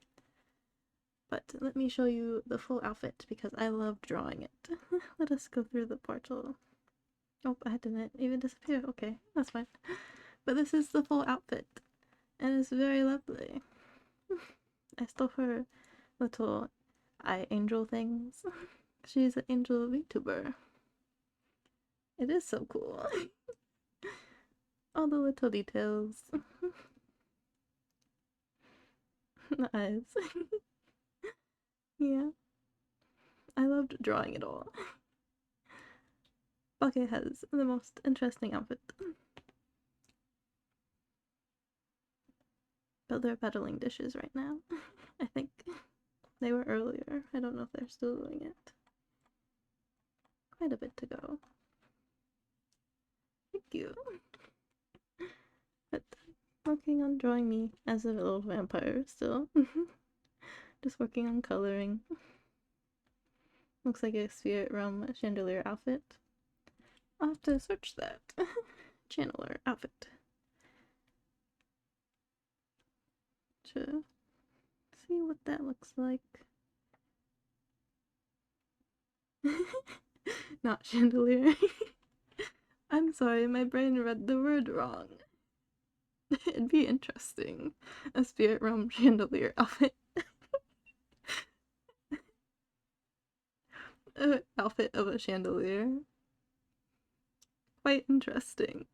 But let me show you the full outfit because I love drawing it. Let us go through the portal. Oh, I didn't even disappear. Okay, that's fine. But this is the full outfit. And it's very lovely. I stole her little eye angel things. She's an angel VTuber. It is so cool. All the little details. The eyes. Yeah. I loved drawing it all. Bake has the most interesting outfit. But they're peddling dishes right now. I think they were earlier. I don't know if they're still doing it. Quite a bit to go. Thank you. But working on drawing me as a little vampire still. Just working on coloring. Looks like a spirit realm chandelier outfit. I'll have to search that. Channeler outfit. To see what that looks like. Not chandelier. I'm sorry, my brain read the word wrong. It'd be interesting. A spirit realm chandelier outfit. Outfit of a chandelier. Quite interesting.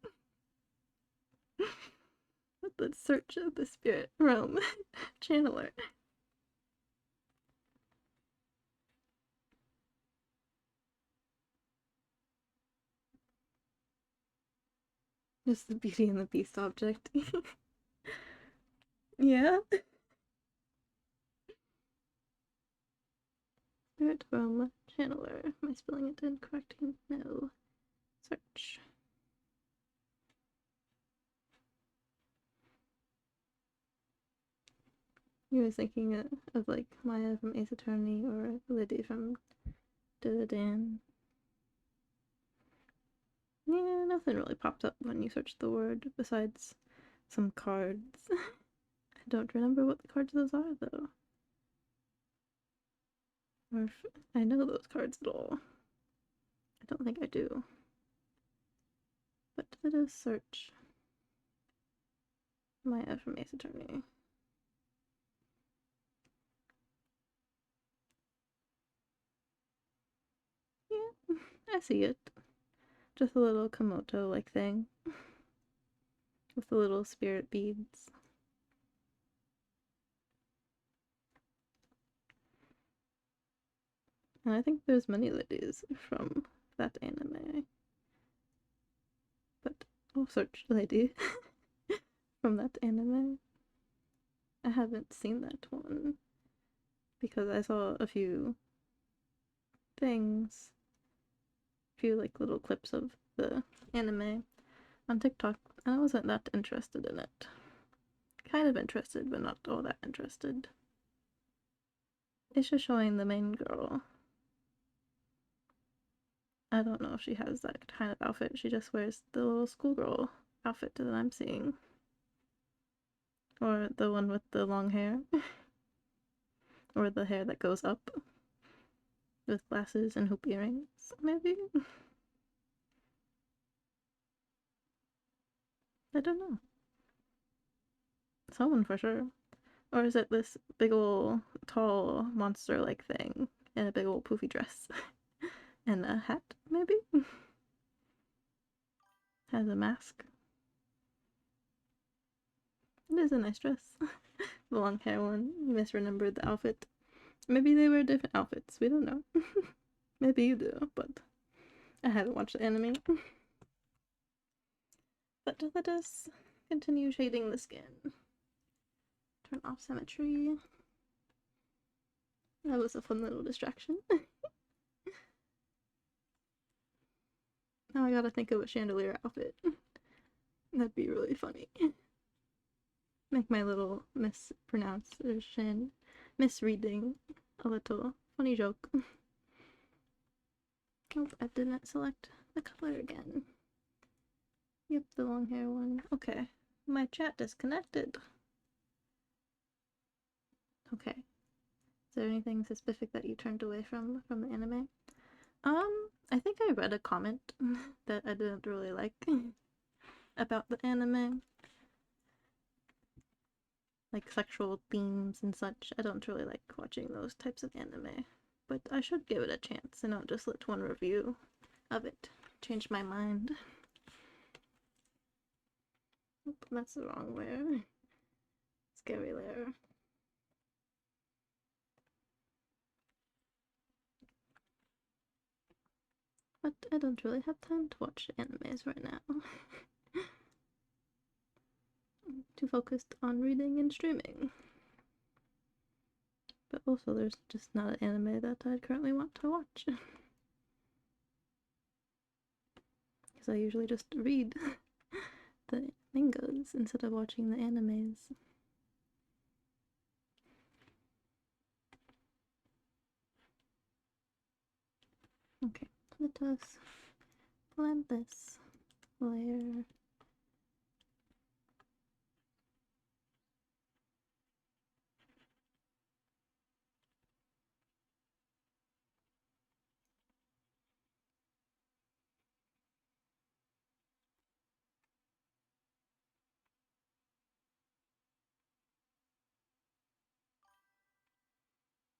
Let's search the spirit realm channeler. Just the Beauty and the Beast object. Yeah. Spirit realm channeler. Am I spelling it incorrectly? No. Search. You was thinking of like Maya from Ace Attorney or Liddy from Dan. Yeah, nothing really popped up when you searched the word besides some cards. I don't remember what the cards those are though. Or if I know those cards at all. I don't think I do. But let us search Maya from Ace Attorney. Yeah, I see it. Just a little Komodo-like thing. With the little spirit beads. And I think there's many ladies from that anime. But I'll search lady from that anime. I haven't seen that one because I saw a few things, a few like little clips of the anime on TikTok, and I wasn't that interested in it. kind of interested, but not all that interested. It's just showing the main girl. I don't know if she has that kind of outfit. She just wears the little schoolgirl outfit that I'm seeing. Or the one with the long hair. Or the hair that goes up. With glasses and hoop earrings, maybe? I don't know. Someone for sure. Or is it this big ol' tall monster-like thing in a big ol' poofy dress? And a hat, maybe? Has a mask. It is a nice dress. The long hair one. You misremembered the outfit. Maybe they were different outfits. We don't know. Maybe you do, but I haven't watched the anime. But let us continue shading the skin. Turn off symmetry. That was a fun little distraction. Now I gotta think of a chandelier outfit. That'd be really funny. Make my little misreading a little funny joke. Oh, I didn't select the color again. Yep, the long hair one. Okay, my chat disconnected. Okay. Is there anything specific that you turned away from the anime? I think I read a comment that I didn't really like about the anime. Like sexual themes and such. I don't really like watching those types of anime. But I should give it a chance and not just let one review of it change my mind. Oop, that's the wrong layer. Scary layer. But I don't really have time to watch animes right now. I'm too focused on reading and streaming. But also there's just not an anime that I currently want to watch. Because I usually just read the mangas instead of watching the animes. Okay, let us blend this layer.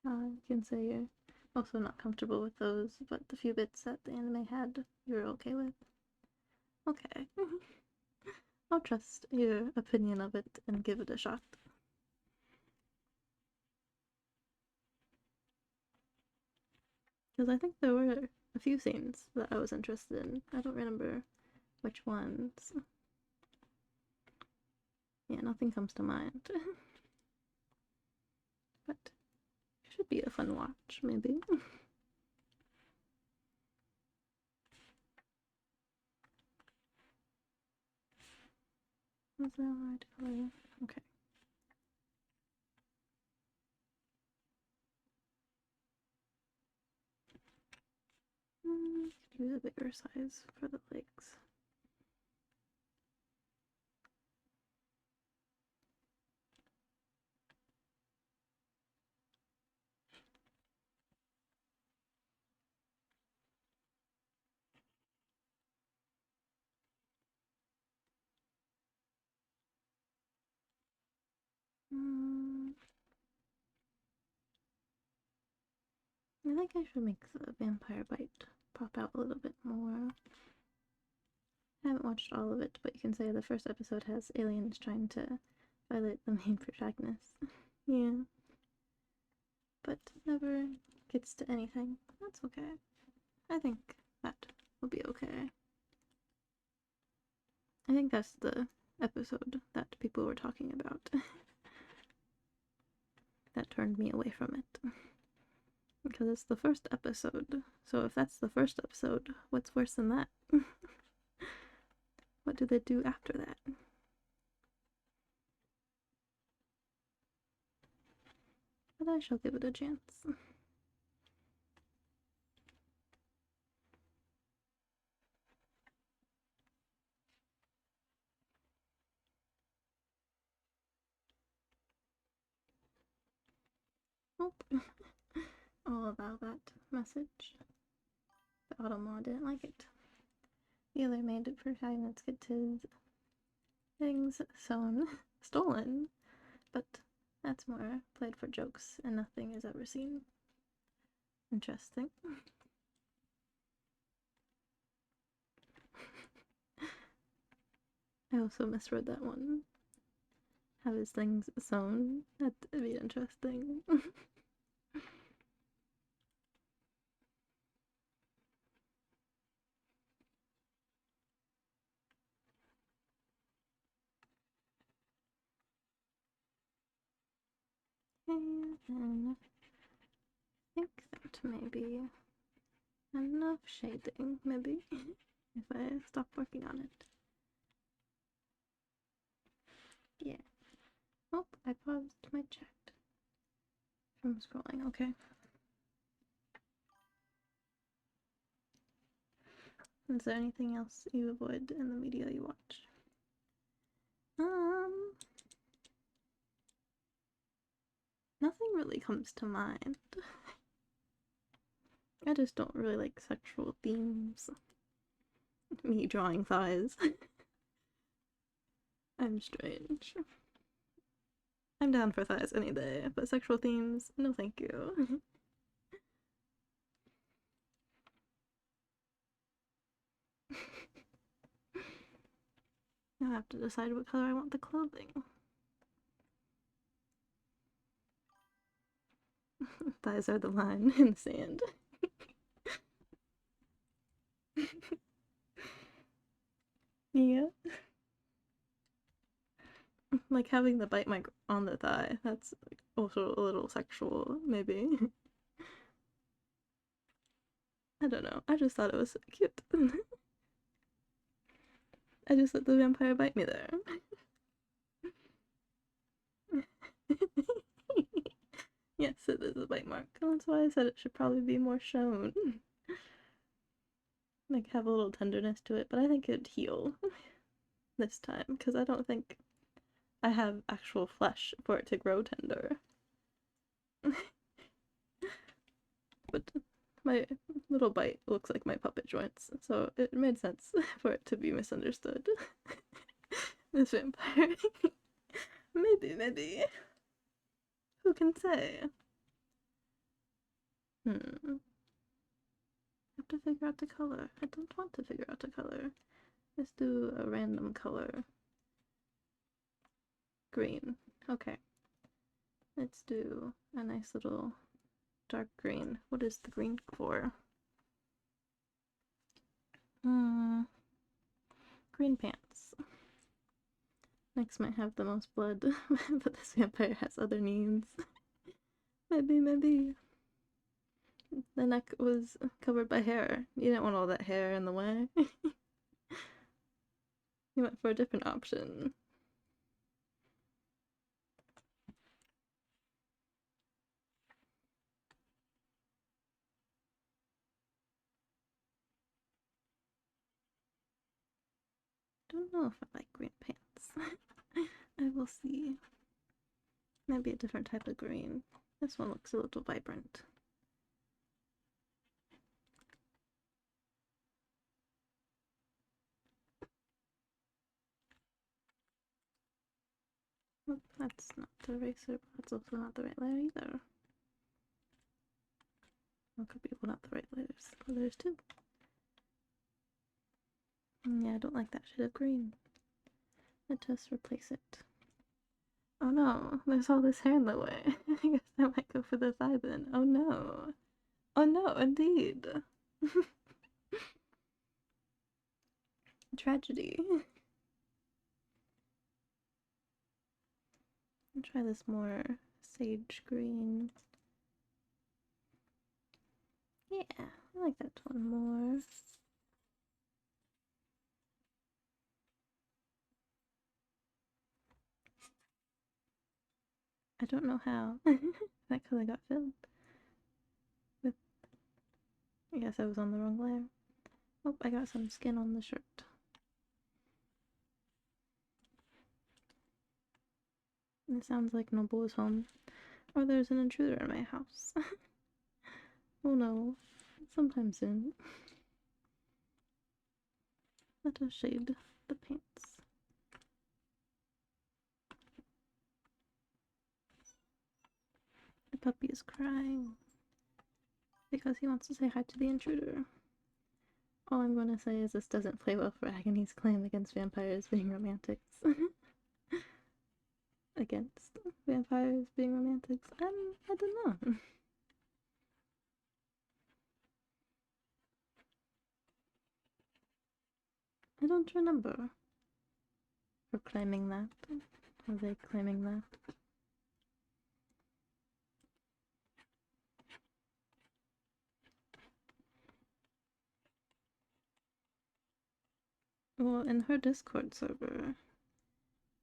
You can say you're also not comfortable with those, but the few bits that the anime had, you're okay with. Okay. I'll trust your opinion of it and give it a shot. Because I think there were a few scenes that I was interested in. I don't remember which ones. Yeah, nothing comes to mind. But it should be a fun watch, maybe. Was that right color? Okay. Use a bigger size for the legs. I think I should make the vampire bite pop out a little bit more. I haven't watched all of it, but you can say the first episode has aliens trying to violate the main protagonist. Yeah. But never gets to anything. That's okay. I think that will be okay. I think that's the episode that people were talking about. That turned me away from it. Because it's the first episode. So if that's the first episode, what's worse than that? What do they do after that? but I shall give it a chance. Nope. I'll allow that message. The Automod didn't like it. The other made it for having its get his things stolen, but that's more played for jokes and nothing is ever seen. Interesting. I also misread that one. Have his things sewn. That'd be interesting. And I think that may be enough shading, maybe, if I stop working on it. Yeah. Oh, I paused my chat from scrolling, okay. Is there anything else you avoid in the media you watch? Nothing really comes to mind. I just don't really like sexual themes. Me drawing thighs. I'm strange. I'm down for thighs any day, but sexual themes, no thank you. Now I have to decide what color I want the clothing. Thighs are the line in the sand. Yeah. Like having the bite mark on the thigh, that's also a little sexual, maybe. I don't know, I just thought it was cute. I just let the vampire bite me there. Yes, it is a bite mark. That's why I said it should probably be more shown. Like, have a little tenderness to it, but I think it'd heal this time, because I don't think I have actual flesh for it to grow tender. But my little bite looks like my puppet joints, so it made sense for it to be misunderstood. This vampire. Maybe. Who can say? I have to figure out the color. I don't want to figure out the color. Let's do a random color. Green. Okay. Let's do a nice little dark green. What is the green for? Green pants. Next might have the most blood, but this vampire has other needs. Maybe. The neck was covered by hair. You didn't want all that hair in the way. You went for a different option. Don't know if I like green pants. I will see. Maybe a different type of green. This one looks a little vibrant. Oh, that's not the eraser, but that's also not the right layer either. Well, could be not the right layers. Well, there's two. Yeah, I don't like that shade of green. Let's just replace it. Oh no, there's all this hair in the way. I guess I might go for the thigh then. Oh no. Oh no, indeed. Tragedy. I'll try this more sage green. Yeah, I like that one more. I don't know how. That color got filled with. I guess I was on the wrong layer. Oh, I got some skin on the shirt. It sounds like Noble is home, or there's an intruder in my house. Oh no, sometime soon. Let us shade the pants. The puppy is crying because he wants to say hi to the intruder. All I'm going to say is this doesn't play well for Agony's claim against vampires being romantics. Against vampires being romantics? I don't know. I don't remember her claiming that. Are they claiming that? Well, in her Discord server,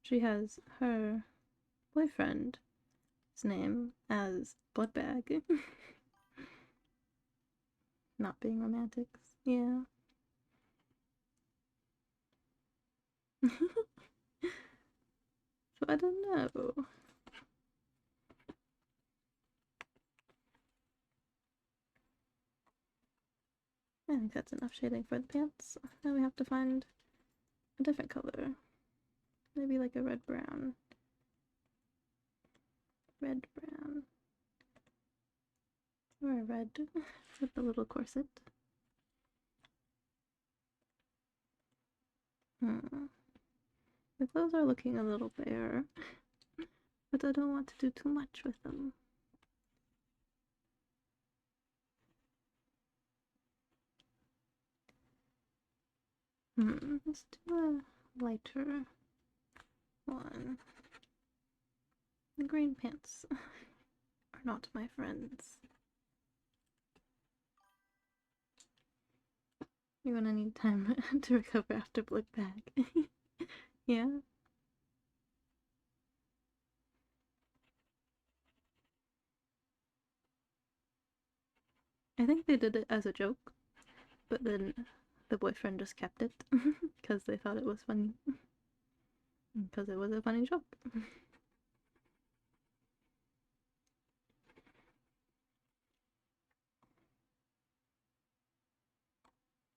she has her boyfriend's name as Bloodbag. Not being romantics. Yeah. So I don't know. I think that's enough shading for the pants. Now we have to find a different color. Maybe like a red-brown. Red-brown. Or a red with the little corset. The clothes are looking a little bare, but I don't want to do too much with them. Let's do a lighter one. The green pants are not my friends. You're gonna need time to recover after Blood Bag. Yeah? I think they did it as a joke, but then the boyfriend just kept it because they thought it was funny. Because it was a funny joke.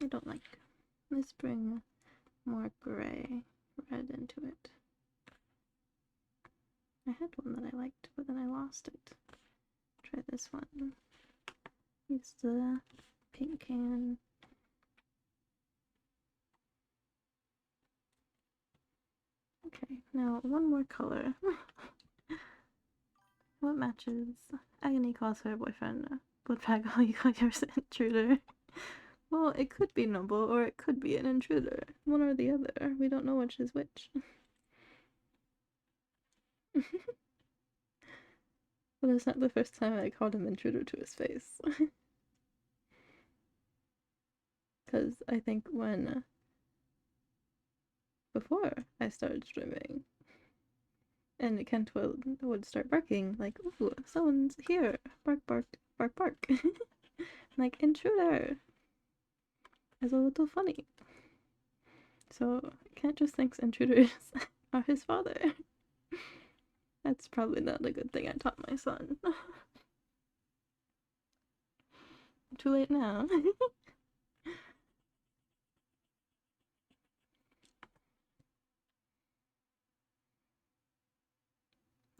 I don't like. Let's bring more gray, red into it. I had one that I liked, but then I lost it. Try this one. Use the pink can. Okay, now one more color. What matches? Agony calls her boyfriend Bloodbag, all you call yours an intruder. Well, it could be Noble or it could be an intruder. One or the other. We don't know which is which. But it's not the first time I called him intruder to his face. Because I think before I started streaming, and Kent would start barking, like, ooh, someone's here. Bark, bark, bark, bark. Like, intruder. Is a little funny. So, Kent just thinks intruders are his father. That's probably not a good thing I taught my son. Too late now.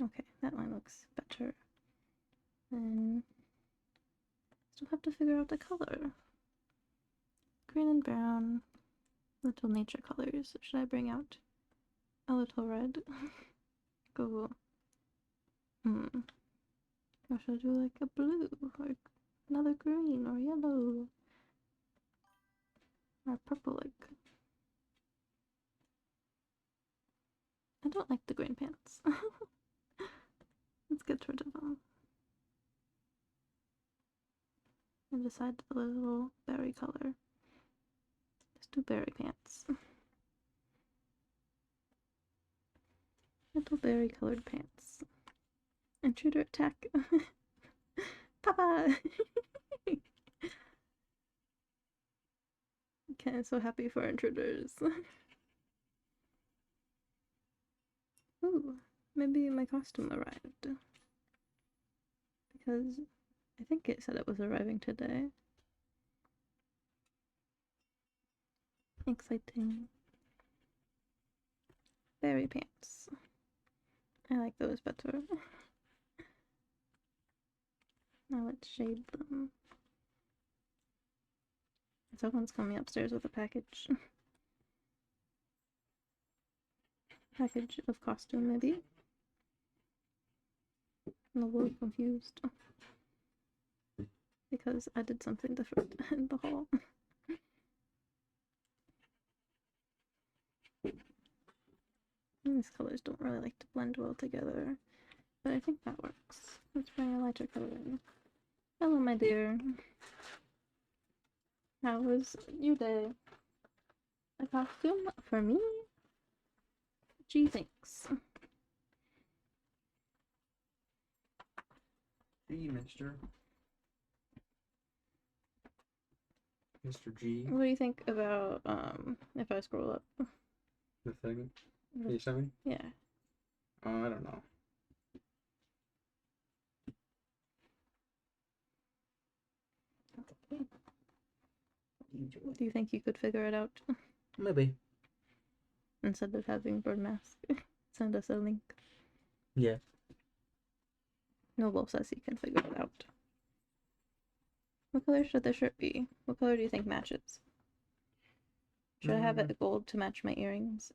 Okay, that one looks better. Then still have to figure out the color. Green and brown. Little nature colors. Should I bring out a little red? Go. Or should I do like a blue? Or another green or yellow? Or purple like. I don't like the green pants. Let's get rid of them. And decide the little berry color. Let's do berry pants. Little berry colored pants. Intruder attack. Papa! Okay, I'm so happy for intruders. Ooh, maybe my costume arrived. Because I think it said it was arriving today. Exciting. Berry pants. I like those better. Now let's shade them. Someone's coming upstairs with a package. Package of costume, maybe? I'm a little confused. Because I did something different in the hall. These colors don't really like to blend well together, but I think that works. Let's bring a lighter color in. Hello, my dear. How was your day? A costume for me? Gee, thanks. Gee, Mr. G. What do you think about if I scroll up? The thing? P7? Yeah. Oh, I don't know. Do you think you could figure it out? Maybe. Instead of having bird mask, send us a link. Yeah. Noble says he can figure it out. What color should the shirt be? What color do you think matches? Should I have it gold to match my earrings?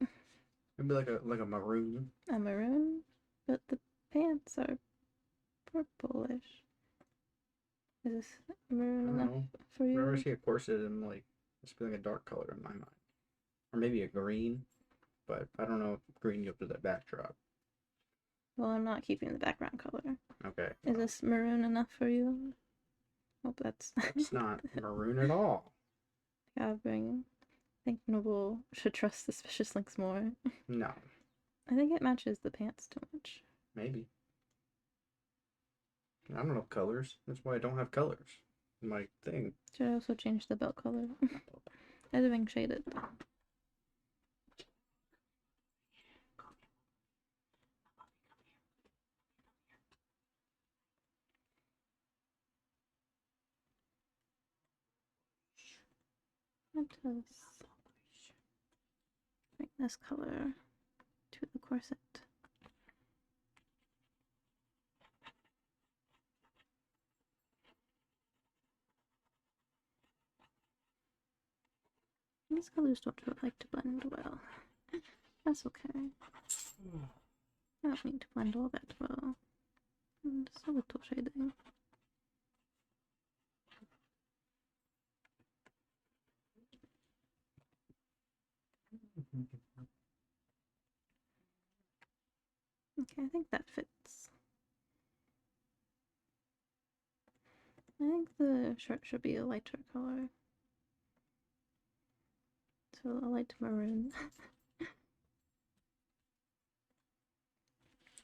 Maybe like a maroon. A maroon? But the pants are purplish. Is this maroon enough for you? Whenever I see a corset, I'm like, it's like a dark color in my mind. Or maybe a green, but I don't know if green goes with that backdrop. Well, I'm not keeping the background color. Okay. Is this maroon enough for you? Hope that's... It's not maroon at all. I think Noble should trust suspicious links more. No. I think it matches the pants too much. Maybe. I don't know colors. That's why I don't have colors in my thing. Should I also change the belt color? Editing shaded. Let us bring this color to the corset. These colors don't really like to blend well. That's okay. I don't need to blend all that well. Just a little shading. Okay, I think that fits. I think the shirt should be a lighter color. So a light maroon.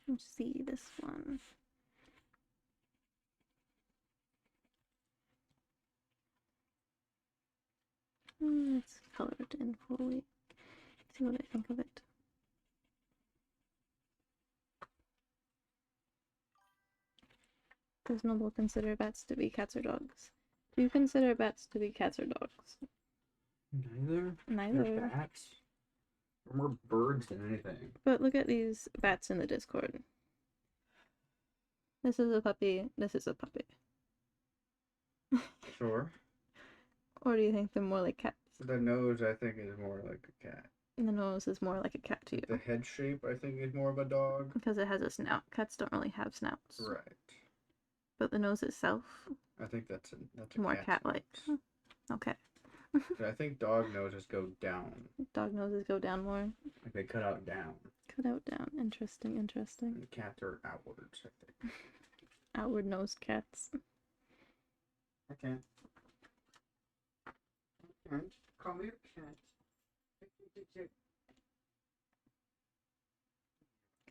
Let's see this one. It's colored in fully. See what I think of it. Does Noble consider bats to be cats or dogs? Do you consider bats to be cats or dogs? Neither. Neither. They're bats. They're more birds than anything. But look at these bats in the Discord. This is a puppy. This is a puppy. Sure. Or do you think they're more like cats? The nose, I think, is more like a cat. And the nose is more like a cat to you. The head shape, I think, is more of a dog. Because it has a snout. Cats don't really have snouts. Right. But the nose itself? I think that's a more cat-like. Okay. I think dog noses go down. Dog noses go down more? Like they cut out down. Cut out down. Interesting, interesting. And cats are outwards, I think. Outward nosed cats. Okay. Call me a cat.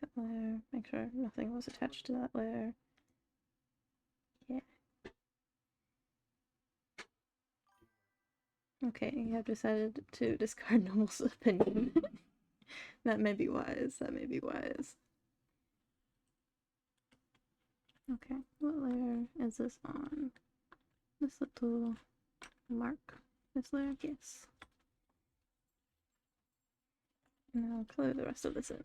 second layer, make sure nothing was attached to that layer. Yeah. Okay, you have decided to discard Noble's opinion. That may be wise, that may be wise. Okay, what layer is this on? This little mark. This layer? Yes. Now color the rest of this in.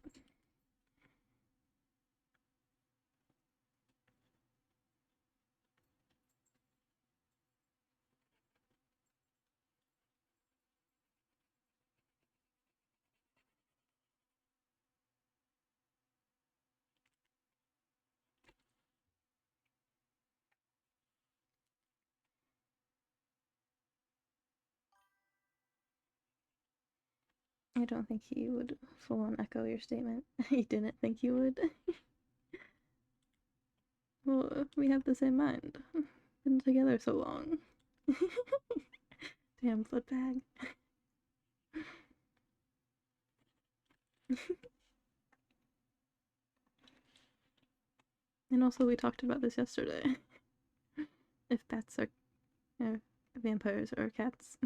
I don't think he would full on echo your statement. He didn't think you would. Well, we have the same mind. Been together so long. Damn foot bag. And also, we talked about this yesterday. If bats are vampires or cats.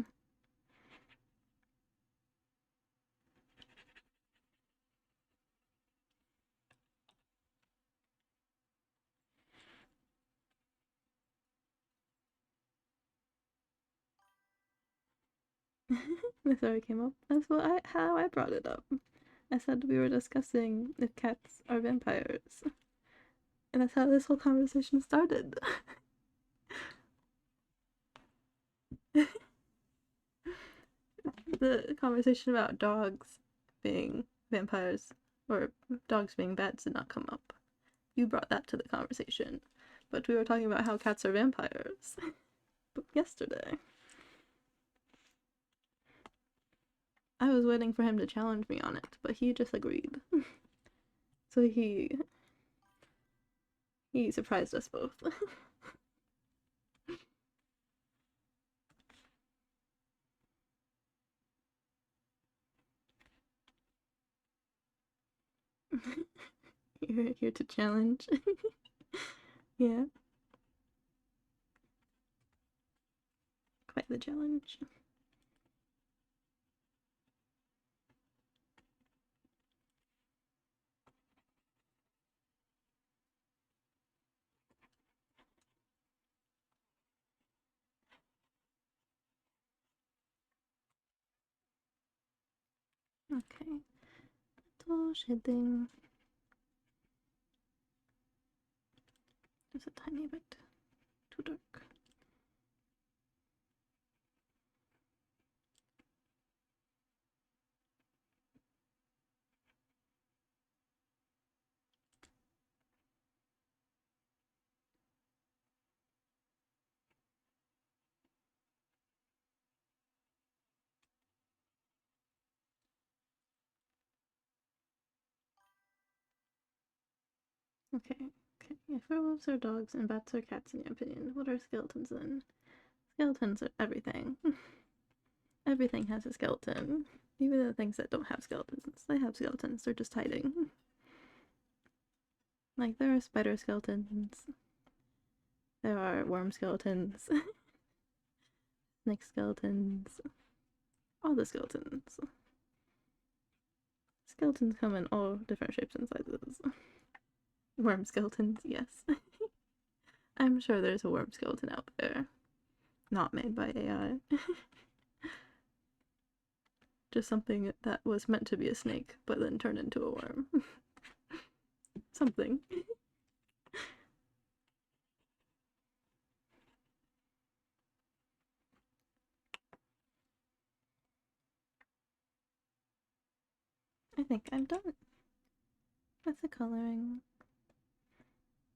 This already came up. That's how I brought it up. I said we were discussing if cats are vampires. And that's how this whole conversation started. The conversation about dogs being vampires or dogs being bats did not come up. You brought that to the conversation. But we were talking about how cats are vampires yesterday. I was waiting for him to challenge me on it, but he disagreed. So he surprised us both. You're here to challenge. Yeah. Quite the challenge. Okay. Little shading. Just a tiny bit too dark. Okay. Okay. If werewolves are dogs and bats are cats, in your opinion, what are skeletons then? Skeletons are everything. Everything has a skeleton. Even the things that don't have skeletons. They have skeletons, they're just hiding. Like, there are spider skeletons. There are worm skeletons. Snake skeletons. All the skeletons. Skeletons come in all different shapes and sizes. Worm skeletons, yes. I'm sure there's a worm skeleton out there. Not made by AI. Just something that was meant to be a snake, but then turned into a worm. Something. I think I'm done with the coloring.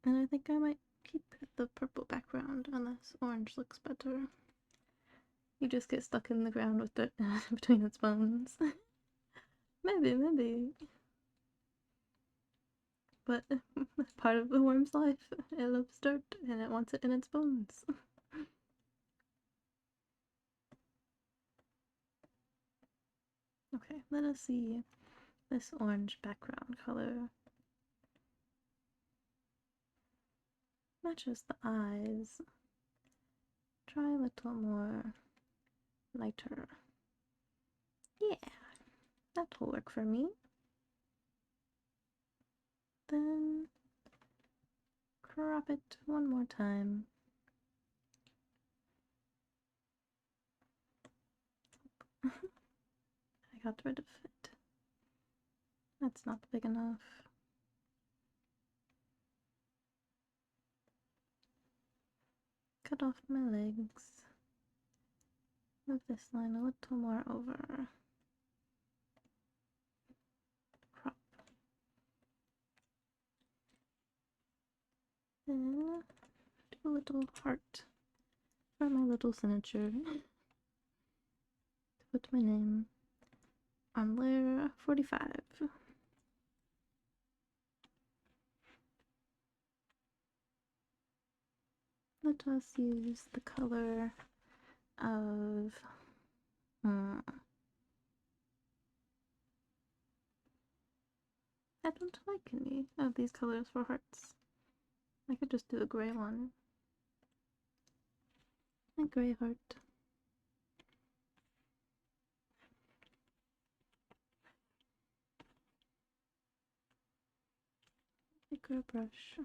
And I think I might keep the purple background unless orange looks better. You just get stuck in the ground with dirt between its bones. Maybe. But that's part of the worm's life. It loves dirt and it wants it in its bones. Okay, let us see this orange background color Matches the eyes. Try a little more lighter. Yeah, that'll work for me. Then crop it one more time. I got rid of it. That's not big enough. Cut off my legs. Move this line a little more over. Crop. Then do a little heart for my little signature. To put my name on layer 45. Let us use the color of I don't like any of these colors for hearts. I could just do a gray one. A gray heart. Bigger brush.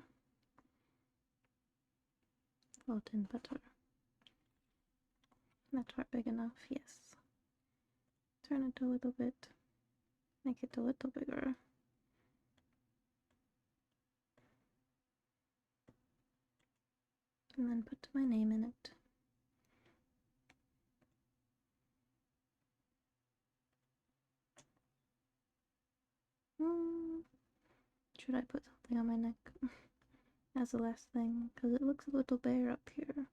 Salt and butter. That heart big enough? Yes. Turn it a little bit. Make it a little bigger. And then put my name in it. Should I put something on my neck as the last thing? Because it looks a little bare up here.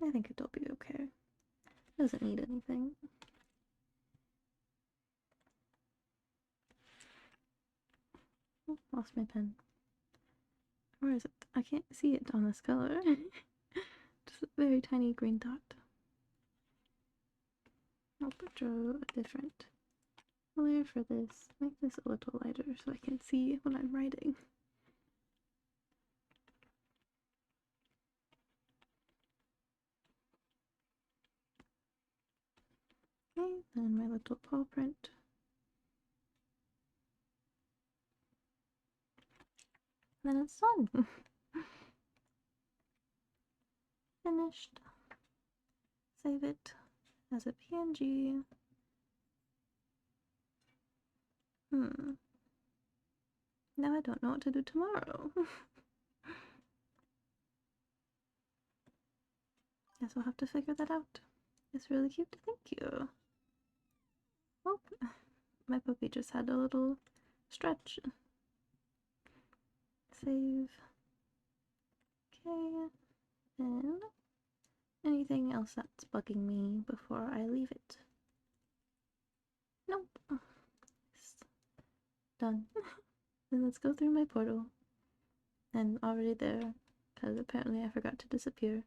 I think it'll be okay. Doesn't need anything. Oh, lost my pen. Where is it? I can't see it on this color. Just a very tiny green dot. I'll draw a different layer for this. Make this a little lighter so I can see what I'm writing. Okay, then my little paw print. Then it's done. Finished. Save it as a PNG. Now I don't know what to do tomorrow. Guess we'll have to figure that out. It's really cute. Thank you. Oh, my puppy just had a little stretch. Save. Okay. Then anything else that's bugging me before I leave it? Nope. It's done. Then let's go through my portal. I'm already there, because apparently I forgot to disappear.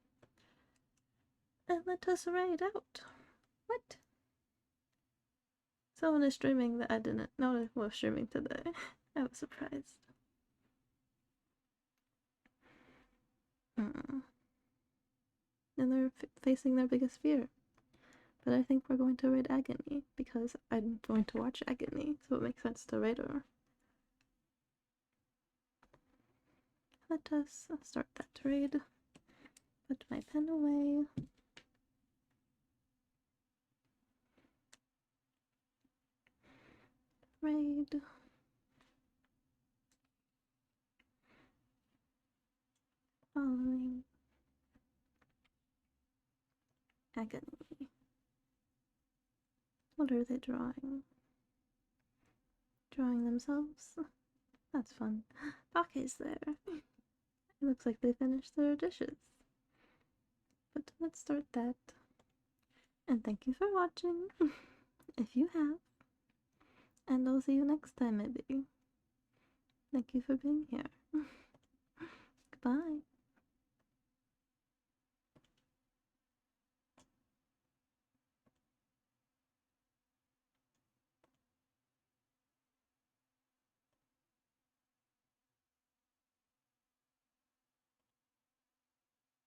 And let us ride out. What? Someone is streaming that I didn't know it was streaming today. I was surprised. And they're facing their biggest fear. But I think we're going to raid Agony, because I'm going to watch Agony, so it makes sense to raid her. Let us start that raid. Put my pen away. Raid. Following. Agony. What are they drawing? Drawing themselves? That's fun. Bake's there. It looks like they finished their dishes. But let's start that. And thank you for watching, if you have. And I'll see you next time, maybe. Thank you for being here. Goodbye.